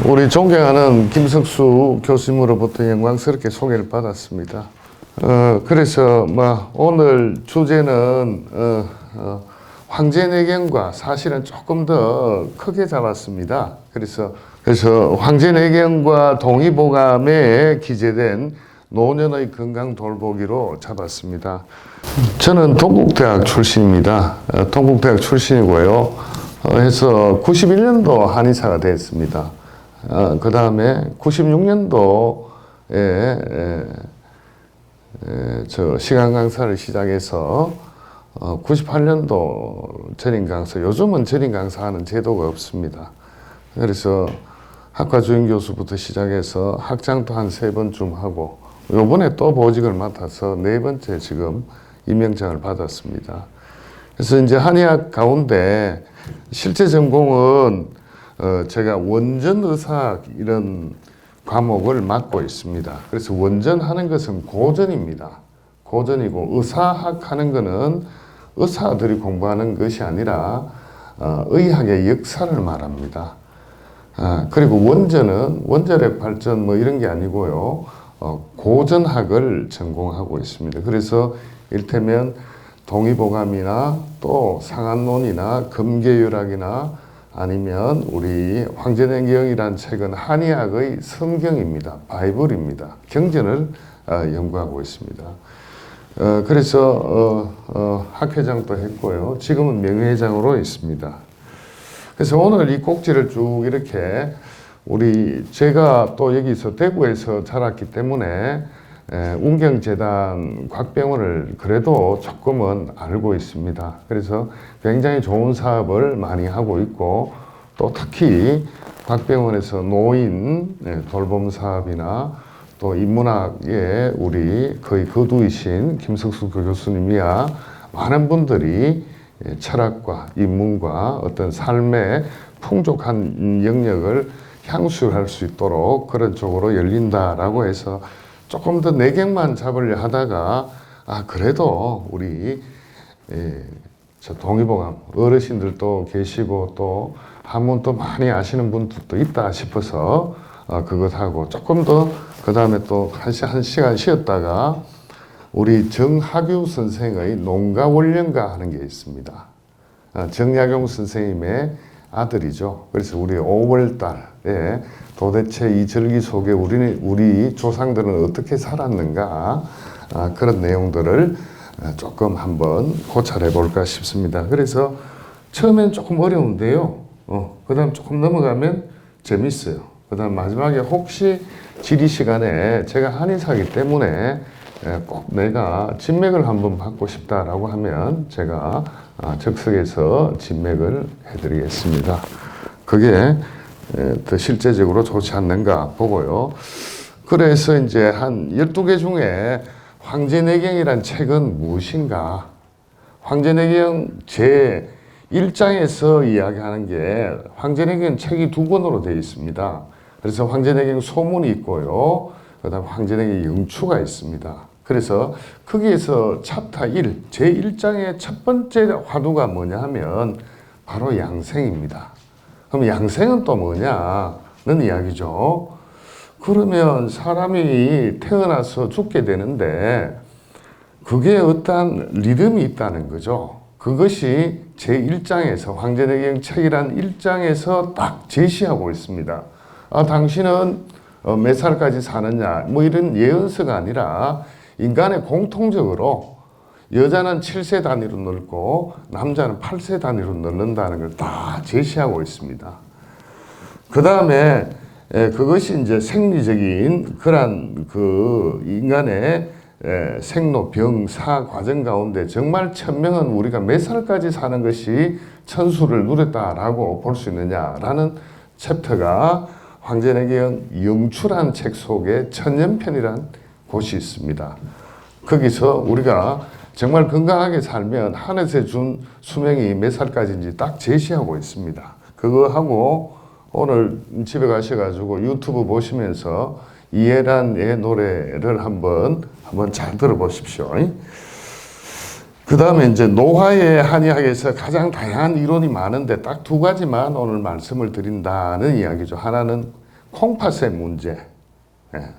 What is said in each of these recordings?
우리 존경하는 김석수 교수님으로부터 영광스럽게 소개를 받았습니다. 그래서 오늘 주제는 황제내경과 사실은 조금 더 크게 잡았습니다. 그래서 황제내경과 동의보감에 기재된 노년의 건강 돌보기로 잡았습니다. 저는 동국대학 출신입니다. 동국대학 출신이고요. 해서 91년도 한의사가 됐습니다. 그 다음에 96년도에 저 시간 강사를 시작해서 98년도 전임 강사, 요즘은 전임 강사하는 제도가 없습니다. 그래서 학과 주임 교수부터 시작해서 학장도 한 3번쯤 하고 요번에 또 보직을 맡아서 4번째 지금 임명장을 받았습니다. 그래서 이제 한의학 가운데 실제 전공은 제가 원전의사학 이런 과목을 맡고 있습니다. 그래서 원전하는 것은 고전입니다. 고전이고 의사학 하는 것은 의사들이 공부하는 것이 아니라 의학의 역사를 말합니다. 그리고 원전은 원자력 발전 이런 게 아니고요. 고전학을 전공하고 있습니다. 그래서 일테면 동의보감이나 또 상한론이나 금계율학이나 아니면 우리 황제내경이라는 책은 한의학의 성경입니다. 바이블입니다. 경전을 연구하고 있습니다. 그래서 학회장도 했고요. 지금은 명예회장으로 있습니다. 그래서 오늘 이 꼭지를 쭉 이렇게 제가 또 여기서 대구에서 자랐기 때문에 운경재단 곽병원을 그래도 조금은 알고 있습니다. 그래서 굉장히 좋은 사업을 많이 하고 있고 또 특히 곽병원에서 노인 돌봄 사업이나 또 인문학에 우리 거의 거두이신 김석수 교수님이야 많은 분들이 철학과 인문과 어떤 삶의 풍족한 영역을 향수할 수 있도록 그런 쪽으로 열린다라고 해서 조금 더 내경만 잡으려 하다가 그래도 우리 저 동의보감 어르신들도 계시고 또 한문 또 많이 아시는 분들도 있다 싶어서 그것하고 조금 더 그 다음에 또 한 시간 쉬었다가 우리 정학유 선생의 농가원령가 하는 게 있습니다. 정약용 선생님의 아들이죠. 그래서 우리 5월달에 도대체 이 절기 속에 우리 조상들은 어떻게 살았는가 그런 내용들을 조금 한번 고찰해 볼까 싶습니다. 그래서 처음엔 조금 어려운데요. 그 다음 조금 넘어가면 재밌어요. 그 다음 마지막에 혹시 지리 시간에 제가 한의사이기 때문에 꼭 내가 진맥을 한번 받고 싶다라고 하면 제가 적석에서 진맥을 해드리겠습니다. 그게 더 실제적으로 좋지 않는가 보고요. 그래서 이제 한 12개 중에 황제내경이란 책은 무엇인가? 황제내경 제 1장에서 이야기하는 게 황제내경 책이 2권으로 되어 있습니다. 그래서 황제내경 소문이 있고요. 그 다음 황제내경 영추가 있습니다. 그래서 거기에서 챕터 1, 제1장의 첫 번째 화두가 뭐냐 하면 바로 양생입니다. 그럼 양생은 또 뭐냐는 이야기죠. 그러면 사람이 태어나서 죽게 되는데 그게 어떠한 리듬이 있다는 거죠. 그것이 제1장에서 황제내경 책이란 1장에서 딱 제시하고 있습니다. 당신은 몇 살까지 사느냐 이런 예언서가 아니라 인간의 공통적으로 여자는 7세 단위로 늙고 남자는 8세 단위로 늙는다는 걸 다 제시하고 있습니다. 그 다음에 그것이 이제 생리적인 그런 그 인간의 생로, 병, 사 과정 가운데 정말 천명은 우리가 몇 살까지 사는 것이 천수를 누렸다라고 볼 수 있느냐라는 챕터가 황제내경 영추란 책 속에 천년편이란 곳이 있습니다. 거기서 우리가 정말 건강하게 살면 하늘에서 준 수명이 몇 살까지인지 딱 제시하고 있습니다. 그거 하고 오늘 집에 가셔가지고 유튜브 보시면서 이해란의 노래를 한번 잘 들어보십시오. 그 다음에 이제 노화의 한의학에서 가장 다양한 이론이 많은데 딱 2가지만 오늘 말씀을 드린다는 이야기죠. 하나는 콩팥의 문제,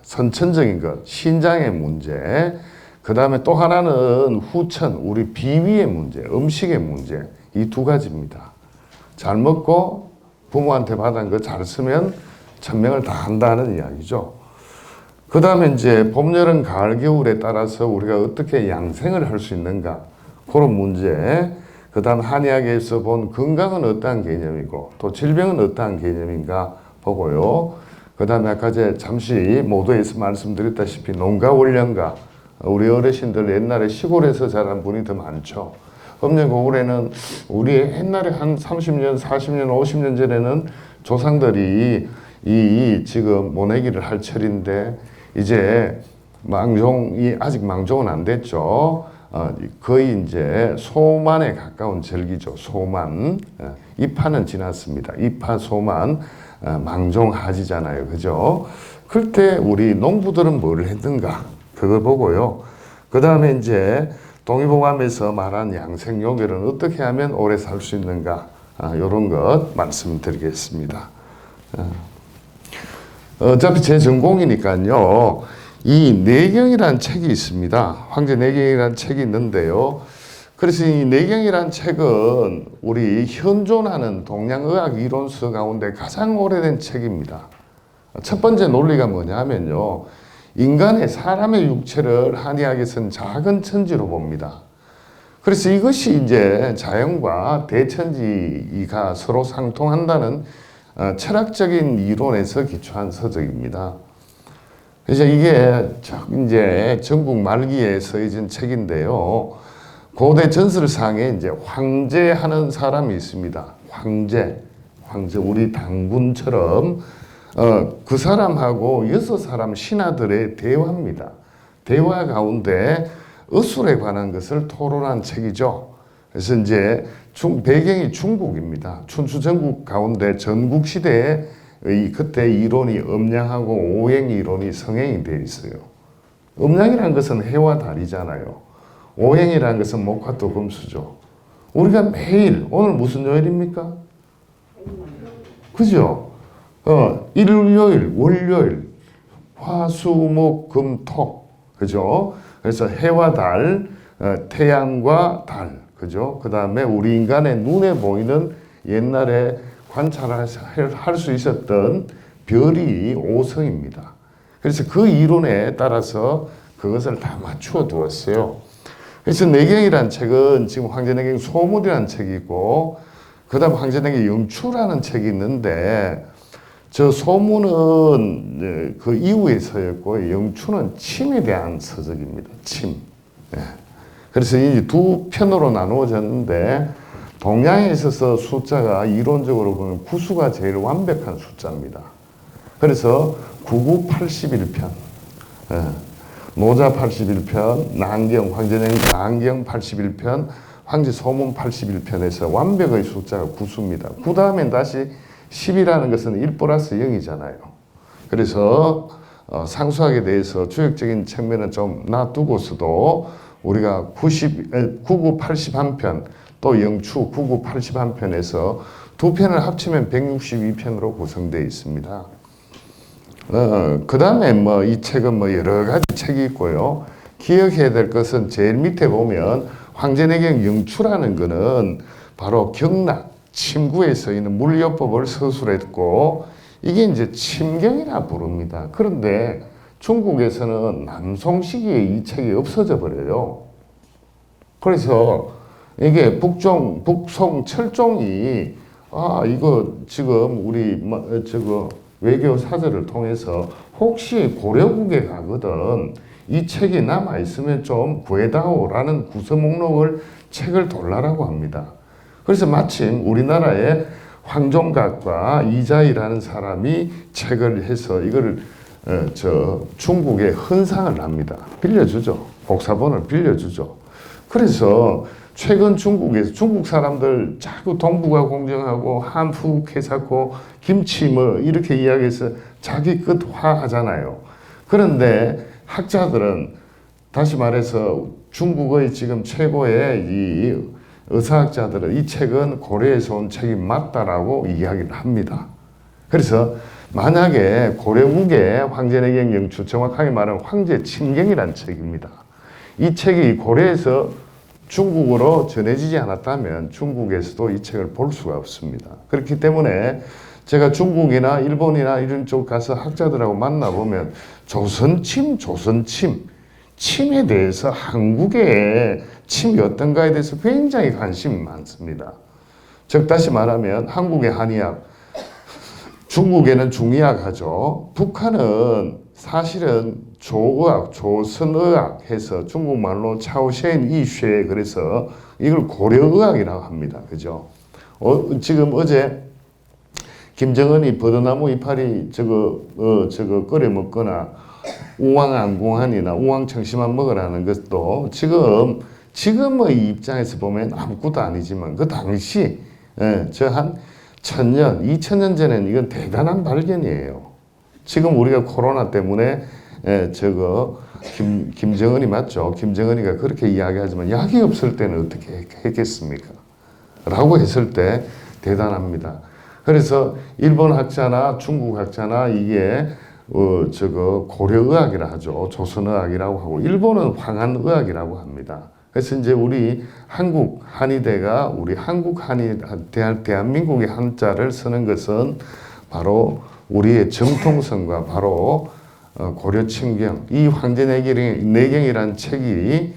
선천적인 것, 신장의 문제, 그 다음에 또 하나는 후천, 우리 비위의 문제, 음식의 문제, 이 두 가지입니다. 잘 먹고 부모한테 받은 거 잘 쓰면 천명을 다 한다는 이야기죠. 그 다음에 이제 봄, 여름, 가을, 겨울에 따라서 우리가 어떻게 양생을 할 수 있는가, 그런 문제. 그 다음 한의학에서 본 건강은 어떠한 개념이고 또 질병은 어떠한 개념인가 보고요. 그 다음에 아까 잠시 모두에서 말씀드렸다시피 농가 원령가, 우리 어르신들 옛날에 시골에서 자란 분이 더 많죠. 음력고을에는 우리 옛날에 한 30년, 40년, 50년 전에는 조상들이 이 지금 모내기를 할 철인데 이제 망종이 아직 망종은 안 됐죠. 거의 이제 소만에 가까운 절기죠. 소만. 입하는 지났습니다. 입하, 소만, 망종, 하지잖아요. 그죠? 그때 우리 농부들은 뭘 했는가? 그걸 보고요. 그 다음에 이제 동의보감에서 말한 양생요결은 어떻게 하면 오래 살 수 있는가? 이런 것 말씀드리겠습니다. 어차피 제 전공이니까요. 이 내경이라는 책이 있습니다. 황제 내경이라는 책이 있는데요. 그래서 이 내경이라는 책은 우리 현존하는 동양의학 이론서 가운데 가장 오래된 책입니다. 첫 번째 논리가 뭐냐 하면요. 인간의 사람의 육체를 한의학에서는 작은 천지로 봅니다. 그래서 이것이 이제 자연과 대천지가 서로 상통한다는 철학적인 이론에서 기초한 서적입니다. 그래서 이게 이제 전국 말기에 써진 책인데요. 고대 전설상에 이제 황제하는 사람이 있습니다. 황제 우리 당군처럼 그 사람하고 6사람 신하들의 대화입니다. 대화 가운데 의술에 관한 것을 토론한 책이죠. 그래서 이제 배경이 중국입니다. 춘추전국 가운데 전국시대에 그때 이론이 음양하고 오행 이론이 성행이 되어 있어요. 음양이라는 것은 해와 달이잖아요. 오행이라는 것은 목화토 금수죠. 우리가 매일 오늘 무슨 요일입니까? 그죠? 일요일, 월요일, 화, 수, 목, 금, 토. 그죠? 그래서 해와 달, 태양과 달. 그죠? 그 다음에 우리 인간의 눈에 보이는 옛날에 관찰할 수 있었던 별이 오성입니다. 그래서 그 이론에 따라서 그것을 다 맞추어 두었어요. 그래서 내경이라는 책은 지금 황제내경 소문이라는 책이 있고, 그 다음 황제내경 영추라는 책이 있는데, 저 소문은 그 이후에 서였고, 영추는 침에 대한 서적입니다. 침. 그래서 이 두 편으로 나누어졌는데, 동양에 있어서 숫자가 이론적으로 보면 구수가 제일 완벽한 숫자입니다. 그래서 9981편, 노자 81편, 난경, 황제내경 난경 81편, 황제소문 81편에서 완벽의 숫자가 구수입니다. 그 다음엔 다시 10이라는 것은 1 플러스 0이잖아요. 그래서 상수학에 대해서 주역적인 측면은 좀 놔두고서도 우리가 9981편, 또 영추 9981편에서 두 편을 합치면 162편으로 구성되어 있습니다. 그 다음에 이 책은 여러 가지 책이 있고요. 기억해야 될 것은 제일 밑에 보면 황제내경 영추라는 거는 바로 경락, 침구에 서 있는 물요법을 서술했고, 이게 이제 침경이라 부릅니다. 그런데 중국에서는 남송 시기에 이 책이 없어져 버려요. 그래서 이게 북송 철종이 이거 지금 우리 외교 사절을 통해서 혹시 고려국에 가거든 이 책이 남아 있으면 좀 구해다오라는 구서 목록을 책을 돌라라고 합니다. 그래서 마침 우리나라의 황종각과 이자희라는 사람이 책을 해서 이거를 중국에 헌상을 합니다. 빌려주죠. 복사본을 빌려주죠. 그래서 최근 중국에서 중국 사람들 자꾸 동북아 공정하고 한국 해사고 김치 이렇게 이야기해서 자기 끝화 하잖아요. 그런데 학자들은 다시 말해서 중국의 지금 최고의 이 의사학자들은 이 책은 고려에서 온 책이 맞다라고 이야기를 합니다. 그래서 만약에 고려국의 황제내경 영추, 정확하게 말하면 황제침경이라는 책입니다. 이 책이 고려에서 중국어로 전해지지 않았다면 중국에서도 이 책을 볼 수가 없습니다. 그렇기 때문에 제가 중국이나 일본이나 이런 쪽 가서 학자들하고 만나보면 침에 대해서 한국의 침이 어떤가에 대해서 굉장히 관심이 많습니다. 즉 다시 말하면 한국의 한의학, 중국에는 중의학 하죠. 북한은 사실은 조의학, 조선의학 해서 중국말로 차오셴 이쉐, 그래서 이걸 고려의학이라고 합니다. 그죠? 지금 어제 김정은이 버드나무 이파리 저거 끓여 먹거나 우왕안궁한이나 우왕청심환 먹으라는 것도 지금의 입장에서 보면 아무것도 아니지만 그 당시 저 한 1000년, 2000년 전에는 이건 대단한 발견이에요. 지금 우리가 코로나 때문에 김정은이 맞죠? 김정은이가 그렇게 이야기하지만 약이 없을 때는 어떻게 했겠습니까? 라고 했을 때 대단합니다. 그래서 일본 학자나 중국 학자나 이게 고려의학이라 하죠. 조선의학이라고 하고 일본은 황한의학이라고 합니다. 그래서 이제 우리 한국 한의대가 우리 한국 대한민국의 한자를 쓰는 것은 바로 우리의 정통성과 바로 고려침경, 이 황제내경이라는 책이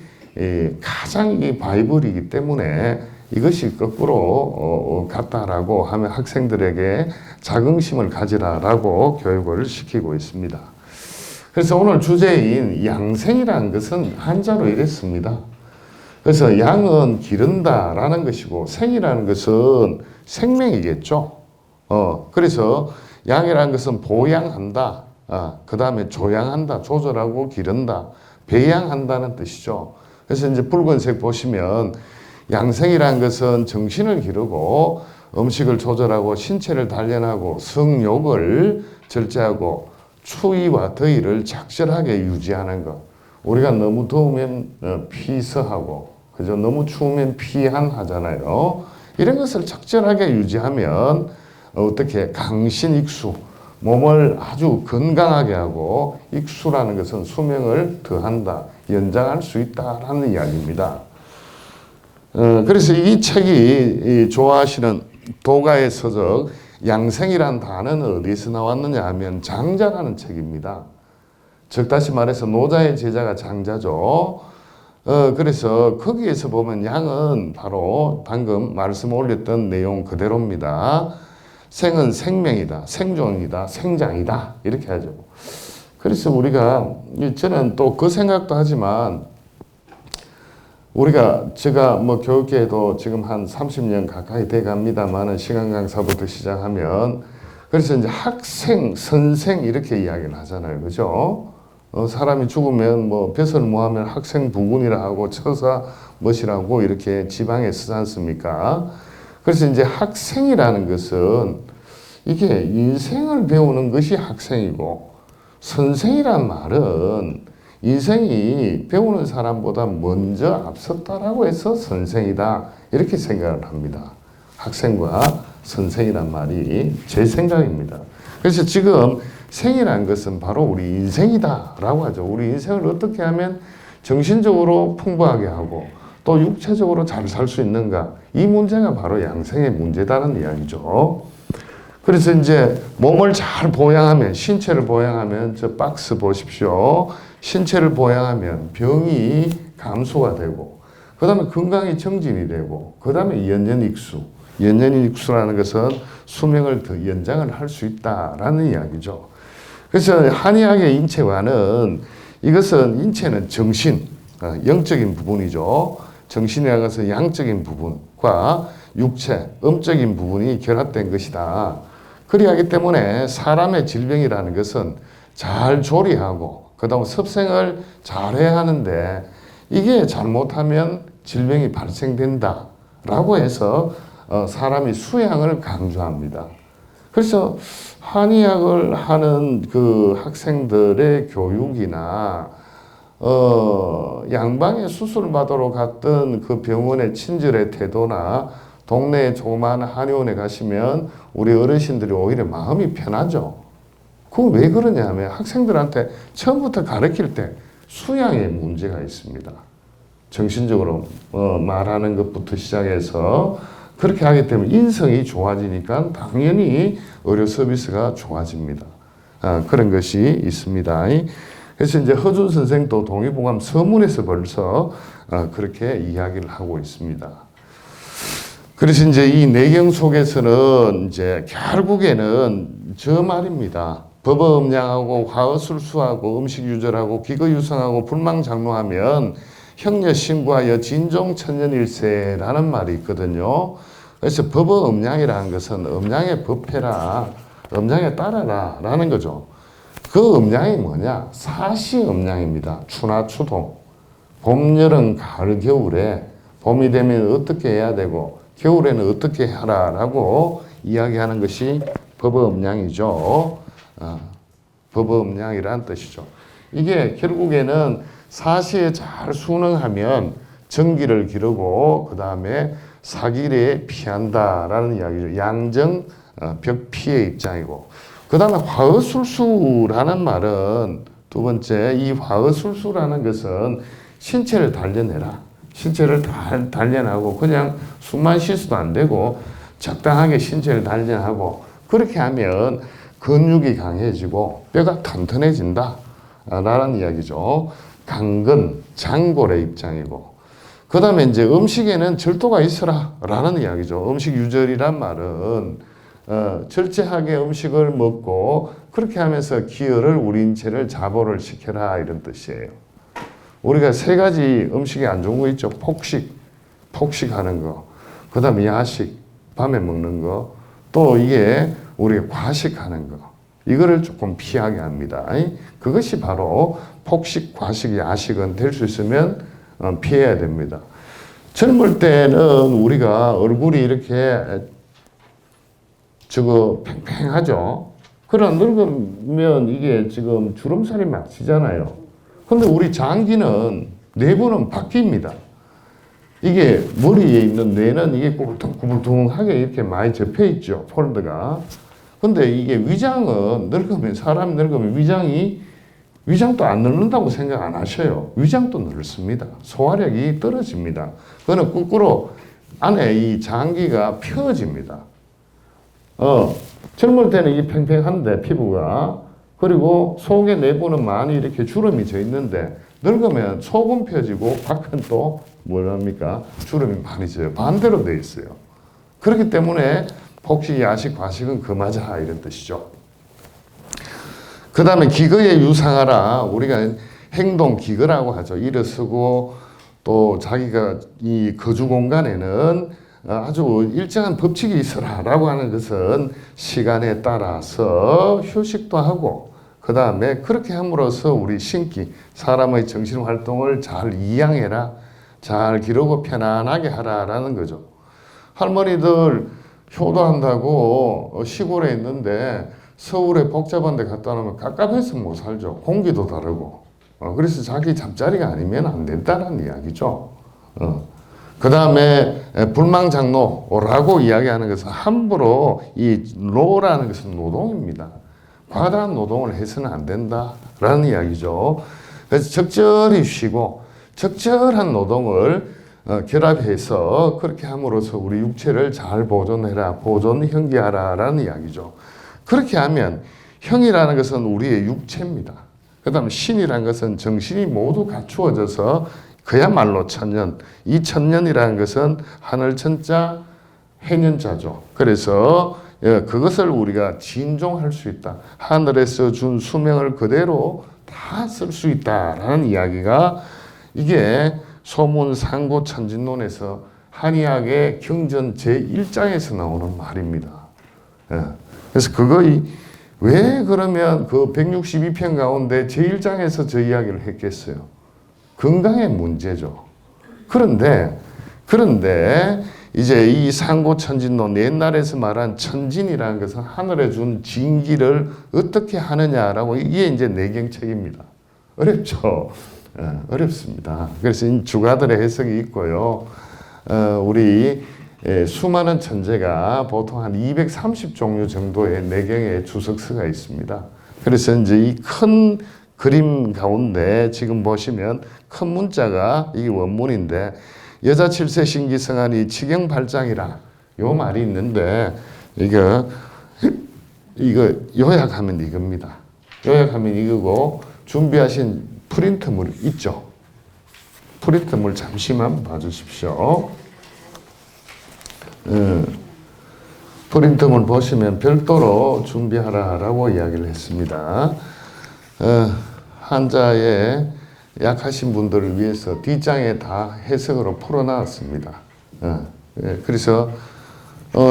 가장 이 바이블이기 때문에 이것이 거꾸로 같다라고 하면 학생들에게 자긍심을 가지라라고 교육을 시키고 있습니다. 그래서 오늘 주제인 양생이라는 것은 한자로 이랬습니다. 그래서 양은 기른다라는 것이고 생이라는 것은 생명이겠죠. 그래서 양이라는 것은 보양한다. 그 다음에 조양한다, 조절하고 기른다, 배양한다는 뜻이죠. 그래서 이제 붉은색 보시면 양생이라는 것은 정신을 기르고 음식을 조절하고 신체를 단련하고 성욕을 절제하고 추위와 더위를 적절하게 유지하는 것. 우리가 너무 더우면 피서하고, 그죠? 너무 추우면 피한하잖아요. 이런 것을 적절하게 유지하면 어떻게 강신익수, 몸을 아주 건강하게 하고 익수라는 것은 수명을 더한다, 연장할 수 있다라는 이야기입니다. 그래서 이 책이 좋아하시는 도가의 서적 양생이란 단어는 어디서 나왔느냐 하면 장자라는 책입니다. 즉 다시 말해서 노자의 제자가 장자죠. 그래서 거기에서 보면 양은 바로 방금 말씀 올렸던 내용 그대로입니다. 생은 생명이다, 생존이다, 생장이다 이렇게 하죠. 그래서 저는 또 그 생각도 하지만 제가 뭐 교육계에도 지금 한 30년 가까이 돼 갑니다만은 시간 강사부터 시작하면 그래서 이제 학생, 선생 이렇게 이야기를 하잖아요. 그죠? 사람이 죽으면 뭐 벼슬 모하면 학생 부군이라 하고 처사 멋이라고 이렇게 지방에 쓰지 않습니까? 그래서 이제 학생이라는 것은 이게 인생을 배우는 것이 학생이고 선생이란 말은 인생이 배우는 사람보다 먼저 앞섰다라고 해서 선생이다 이렇게 생각을 합니다. 학생과 선생이란 말이 제 생각입니다. 그래서 지금 생이라는 것은 바로 우리 인생이다라고 하죠. 우리 인생을 어떻게 하면 정신적으로 풍부하게 하고 또 육체적으로 잘 살 수 있는가, 이 문제가 바로 양생의 문제다라는 이야기죠. 그래서 이제 몸을 잘 보양하면, 신체를 보양하면, 저 박스 보십시오. 신체를 보양하면 병이 감소가 되고, 그 다음에 건강이 정진이 되고, 그 다음에 연년익수. 연년익수라는 것은 수명을 더 연장을 할 수 있다라는 이야기죠. 그래서 한의학의 인체관은 이것은 인체는 정신, 영적인 부분이죠. 정신이라는 것은 양적인 부분과 육체, 음적인 부분이 결합된 것이다. 그리하기 때문에 사람의 질병이라는 것은 잘 조리하고 그 다음 섭생을 잘해야 하는데 이게 잘못하면 질병이 발생된다 라고 해서 사람이 수양을 강조합니다. 그래서 한의학을 하는 그 학생들의 교육이나 양방에 수술 받으러 갔던 그 병원의 친절의 태도나 동네에 조그마한 한의원에 가시면 우리 어르신들이 오히려 마음이 편하죠. 그거 왜 그러냐 하면 학생들한테 처음부터 가르칠 때 수양에 문제가 있습니다. 정신적으로 말하는 것부터 시작해서 그렇게 하기 때문에 인성이 좋아지니까 당연히 의료 서비스가 좋아집니다. 그런 것이 있습니다. 그래서 이제 허준 선생도 동의보감 서문에서 벌써 그렇게 이야기를 하고 있습니다. 그래서 이제 이 내경 속에서는 이제 결국에는 저 말입니다. 법어음양하고 화어술수하고 음식유절하고 기거유성하고 불망장로하면 형녀 신구하여 진종천년일세라는 말이 있거든요. 그래서 법어음양이라는 것은 음양에 법해라, 음양에 따라라 라는 거죠. 그 음양이 뭐냐? 사시음양입니다. 추나 추동. 봄, 여름, 가을, 겨울에 봄이 되면 어떻게 해야 되고 겨울에는 어떻게 하라라고 이야기하는 것이 법어음양이죠. 법어음양이라는 뜻이죠. 이게 결국에는 사시에 잘 순응하면 정기를 기르고 그 다음에 사기를 피한다라는 이야기죠. 양정 벽피의 입장이고 그 다음에 화어술수라는 말은 두 번째 이 화어술수라는 것은 신체를 단련해라. 신체를 단련하고 그냥 숨만 쉬어도 안 되고 적당하게 신체를 단련하고 그렇게 하면 근육이 강해지고 뼈가 튼튼해진다 라는 이야기죠. 강근, 장골의 입장이고 그 다음에 이제 음식에는 절도가 있어라 라는 이야기죠. 음식 유절이란 말은 절제하게 음식을 먹고 그렇게 하면서 기혈을 우리 인체를 자보를 시켜라 이런 뜻이에요. 우리가 세 가지 음식이 안 좋은 거 있죠. 폭식하는 거, 그 다음에 야식, 밤에 먹는 거, 또 이게 우리가 과식하는 거, 이거를 조금 피하게 합니다. 그것이 바로 폭식, 과식, 야식은 될 수 있으면 피해야 됩니다. 젊을 때는 우리가 얼굴이 이렇게 팽팽하죠. 그러나 늙으면 이게 지금 주름살이 막 치잖아요. 근데 우리 장기는 내부는 바뀝니다. 이게 머리에 있는 뇌는 이게 구불퉁구불퉁하게 이렇게 많이 접혀 있죠. 폴드가. 근데 이게 위장은 늙으면 사람이 늙으면 위장도 안 늙는다고 생각 안 하셔요. 위장도 늙습니다. 소화력이 떨어집니다. 그거는 거꾸로 안에 이 장기가 펴집니다. 젊을 때는 이게 팽팽한데 피부가 그리고 속의 내부는 많이 이렇게 주름이 져 있는데 늙으면 속은 펴지고 밖은 또 뭐랍니까? 주름이 많이 져요. 반대로 돼 있어요. 그렇기 때문에 폭식, 야식, 과식은 금하자 이런 뜻이죠. 그 다음에 기거에 유상하라. 우리가 행동 기거라고 하죠. 일어서고 또 자기가 이 거주 공간에는 아주 일정한 법칙이 있어라 라고 하는 것은 시간에 따라서 휴식도 하고 그 다음에 그렇게 함으로써 우리 신기, 사람의 정신활동을 잘 이양해라, 잘 기르고 편안하게 하라라는 거죠. 할머니들 효도한다고 시골에 있는데 서울에 복잡한 데 갔다 오면 깝깝해서 못 살죠. 공기도 다르고. 그래서 자기 잠자리가 아니면 안 된다는 이야기죠. 그 다음에 불망장로라고 이야기하는 것은 함부로 이 로라는 것은 노동입니다. 과다한 노동을 해서는 안 된다라는 이야기죠. 그래서 적절히 쉬고 적절한 노동을 결합해서 그렇게 함으로써 우리 육체를 잘 보존해라, 보존형기하라라는 이야기죠. 그렇게 하면 형이라는 것은 우리의 육체입니다. 그 다음에 신이라는 것은 정신이 모두 갖추어져서 그야말로 천년. 이 천년이라는 것은 하늘천자, 해년자죠. 그래서 그것을 우리가 진종할 수 있다. 하늘에서 준 수명을 그대로 다 쓸 수 있다라는 이야기가 이게 소문 상고 천진론에서 한의학의 경전 제1장에서 나오는 말입니다. 그래서 왜 그러면 그 162편 가운데 제1장에서 저 이야기를 했겠어요? 건강의 문제죠. 그런데 이제 이 상고천진론, 옛날에서 말한 천진이라는 것은 하늘에 준 진기를 어떻게 하느냐라고 이게 이제 내경책입니다. 어렵죠. 어렵습니다. 그래서 주가들의 해석이 있고요. 우리 수많은 천재가 보통 한 230종류 정도의 내경의 주석서가 있습니다. 그래서 이제 이 큰 그림 가운데 지금 보시면 큰 문자가 이게 원문인데 여자 7세 신기성하니 치경발장이라 요 말이 있는데 이거 요약하면 이겁니다. 요약하면 이거고 준비하신 프린트물 있죠? 프린트물 잠시만 봐주십시오. 프린트물 보시면 별도로 준비하라라고 이야기를 했습니다. 한자에 약하신 분들을 위해서 뒷장에 다 해석으로 풀어놨습니다. 그래서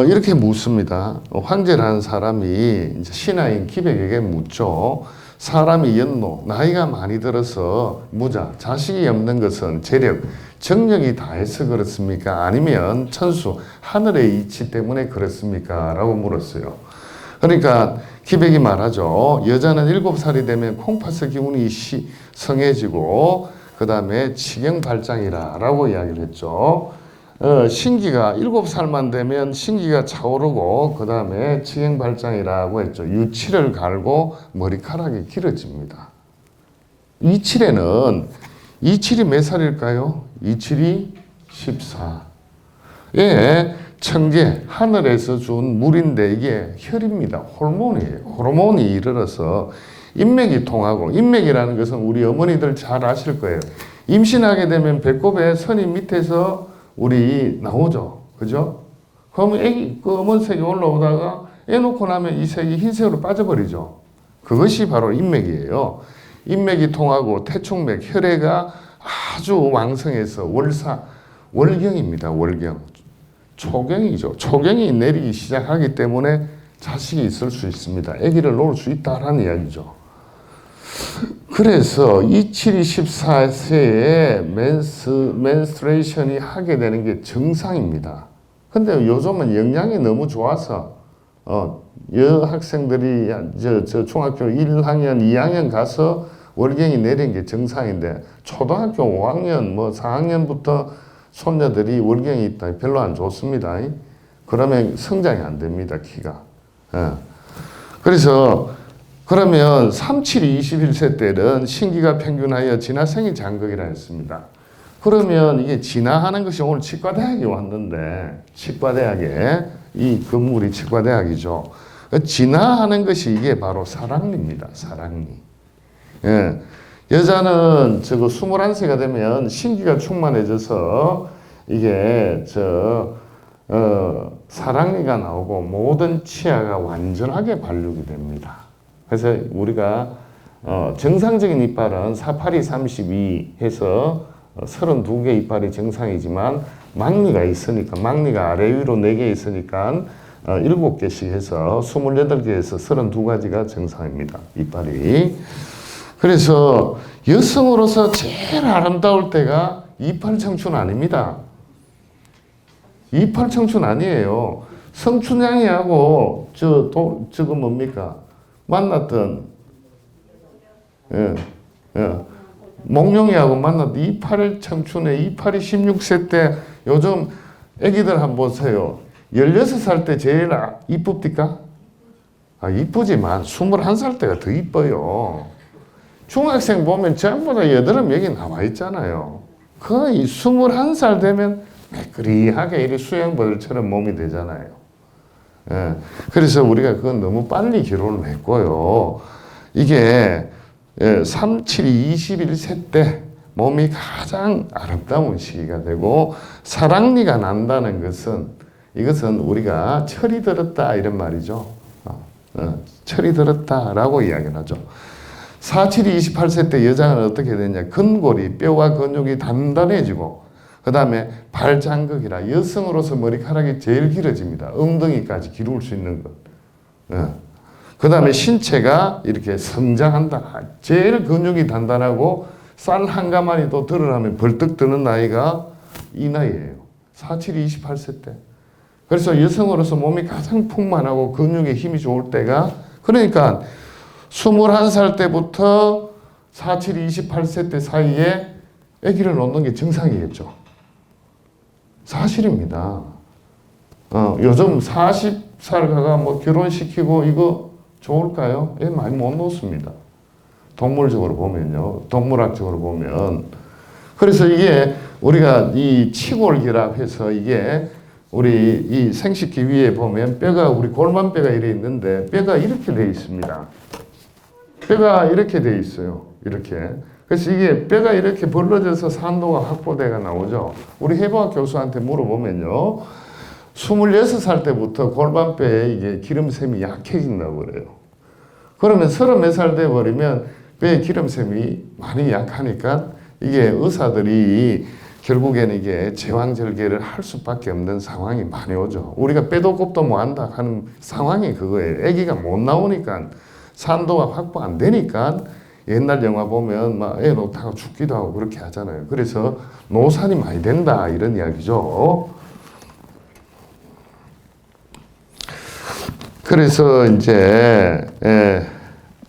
이렇게 묻습니다. 황제라는 사람이 이제 신하인 기백에게 묻죠. 사람이 연노, 나이가 많이 들어서 무자, 자식이 없는 것은 재력, 정력이 다해서 그렇습니까? 아니면 천수, 하늘의 이치 때문에 그렇습니까? 라고 물었어요. 그러니까 기백이 말하죠. 여자는 7살이 되면 콩팥의 기운이 성해지고 그 다음에 치경발장이라 라고 이야기를 했죠. 신기가 7살만 되면 신기가 차오르고 그 다음에 치경발장이라고 했죠. 유치를 갈고 머리카락이 길어집니다. 이칠에는 이칠이 몇 살일까요? 이칠이 14. 예, 천계 하늘에서 준 물인데 이게 혈입니다. 호르몬이에요. 호르몬이 이르러서 인맥이 통하고 인맥이라는 것은 우리 어머니들 잘 아실 거예요. 임신하게 되면 배꼽에 선이 밑에서 우리 나오죠. 그죠? 그러면 애기 검은색이 올라오다가 애 놓고 나면 이 색이 흰색으로 빠져버리죠. 그것이 바로 인맥이에요. 인맥이 통하고 태충맥, 혈액가 아주 왕성해서 월경입니다. 월경. 초경이죠. 초경이 내리기 시작하기 때문에 자식이 있을 수 있습니다. 아기를 놓을 수 있다라는 이야기죠. 그래서 27, 24세에 menstruation이 하게 되는 게 정상입니다. 근데 요즘은 영양이 너무 좋아서 여학생들이 저 중학교 1학년, 2학년 가서 월경이 내리는 게 정상인데 초등학교 5학년, 뭐 4학년부터 손녀들이 월경이 있다. 별로 안 좋습니다. 그러면 성장이 안 됩니다. 키가. 그래서 그러면 37이 21세 때는 신기가 평균하여 진화생이 장극이라 했습니다. 그러면 이게 진화하는 것이 오늘 치과대학에 왔는데 치과대학에 이 건물이 치과대학이죠. 진화하는 것이 이게 바로 사랑니입니다. 사랑니. 예. 여자는 저거 21세가 되면 신기가 충만해져서 이게 사랑니가 나오고 모든 치아가 완전하게 발육이 됩니다. 그래서 우리가 정상적인 이빨은 48이 32 해서 32개 이빨이 정상이지만 막니가 있으니까 막니가 아래 위로 4개 있으니까 7개씩 해서 28개에서 32가지가 정상입니다. 이빨이. 그래서 여성으로서 제일 아름다울 때가 이빨 청춘 아닙니다. 이빨 청춘 아니에요. 성춘향이하고 저거 뭡니까? 만났던 몽룡이하고 만났던 이빨 청춘에 이빨이 16세 때 요즘 애기들 한번 보세요. 16살 때 제일 이쁩니까? 이쁘지만 21살 때가 더 이뻐요. 중학생 보면 전부 다 여드름 여기 나와 있잖아요. 거의 21살 되면 매끄리하게 이렇게 수영버들처럼 몸이 되잖아요. 예. 그래서 우리가 그건 너무 빨리 결혼을 했고요. 이게 37이 21세 때 몸이 가장 아름다운 시기가 되고 사랑니가 난다는 것은 이것은 우리가 철이 들었다 이런 말이죠. 철이 들었다라고 이야기를 하죠. 47이 28세 때 여자는 어떻게 되냐. 근골이 뼈와 근육이 단단해지고 그 다음에 발장극이라 여성으로서 머리카락이 제일 길어집니다. 엉덩이까지 기를 수 있는 것. 그 다음에 신체가 이렇게 성장한다. 제일 근육이 단단하고 쌀 한 가마니도 들으라면 벌떡 드는 나이가 이 나이예요. 47이 28세 때. 그래서 여성으로서 몸이 가장 풍만하고 근육에 힘이 좋을 때가 그러니까 21살 때부터 47이 28세 때 사이에 아기를 놓는 게 정상이겠죠. 사실입니다. 요즘 40살 가가 뭐 결혼시키고 이거 좋을까요? 애 많이 못 놓습니다. 동물적으로 보면요. 동물학적으로 보면. 그래서 이게 우리가 이 치골기라고 해서 이게 우리 이 생식기 위에 보면 뼈가 우리 골반뼈가 이렇게 있는데 뼈가 이렇게 돼 있습니다. 뼈가 이렇게 돼 있어요. 이렇게. 그래서 이게 뼈가 이렇게 벌어져서 산도가 확보돼가 나오죠. 우리 해부학 교수한테 물어보면요. 26살 때부터 골반뼈에 이게 기름샘이 약해진다고 그래요. 그러면 34살 돼 버리면 뼈에 기름샘이 많이 약하니까 이게 의사들이 결국에는 이게 제왕절개를 할 수밖에 없는 상황이 많이 오죠. 우리가 빼도 곱도 뭐 한다 하는 상황이 그거예요. 아기가 못 나오니까 산도가 확보 안 되니까 옛날 영화 보면 막 애 놓다가 죽기도 하고 그렇게 하잖아요. 그래서 노산이 많이 된다 이런 이야기죠. 그래서 이제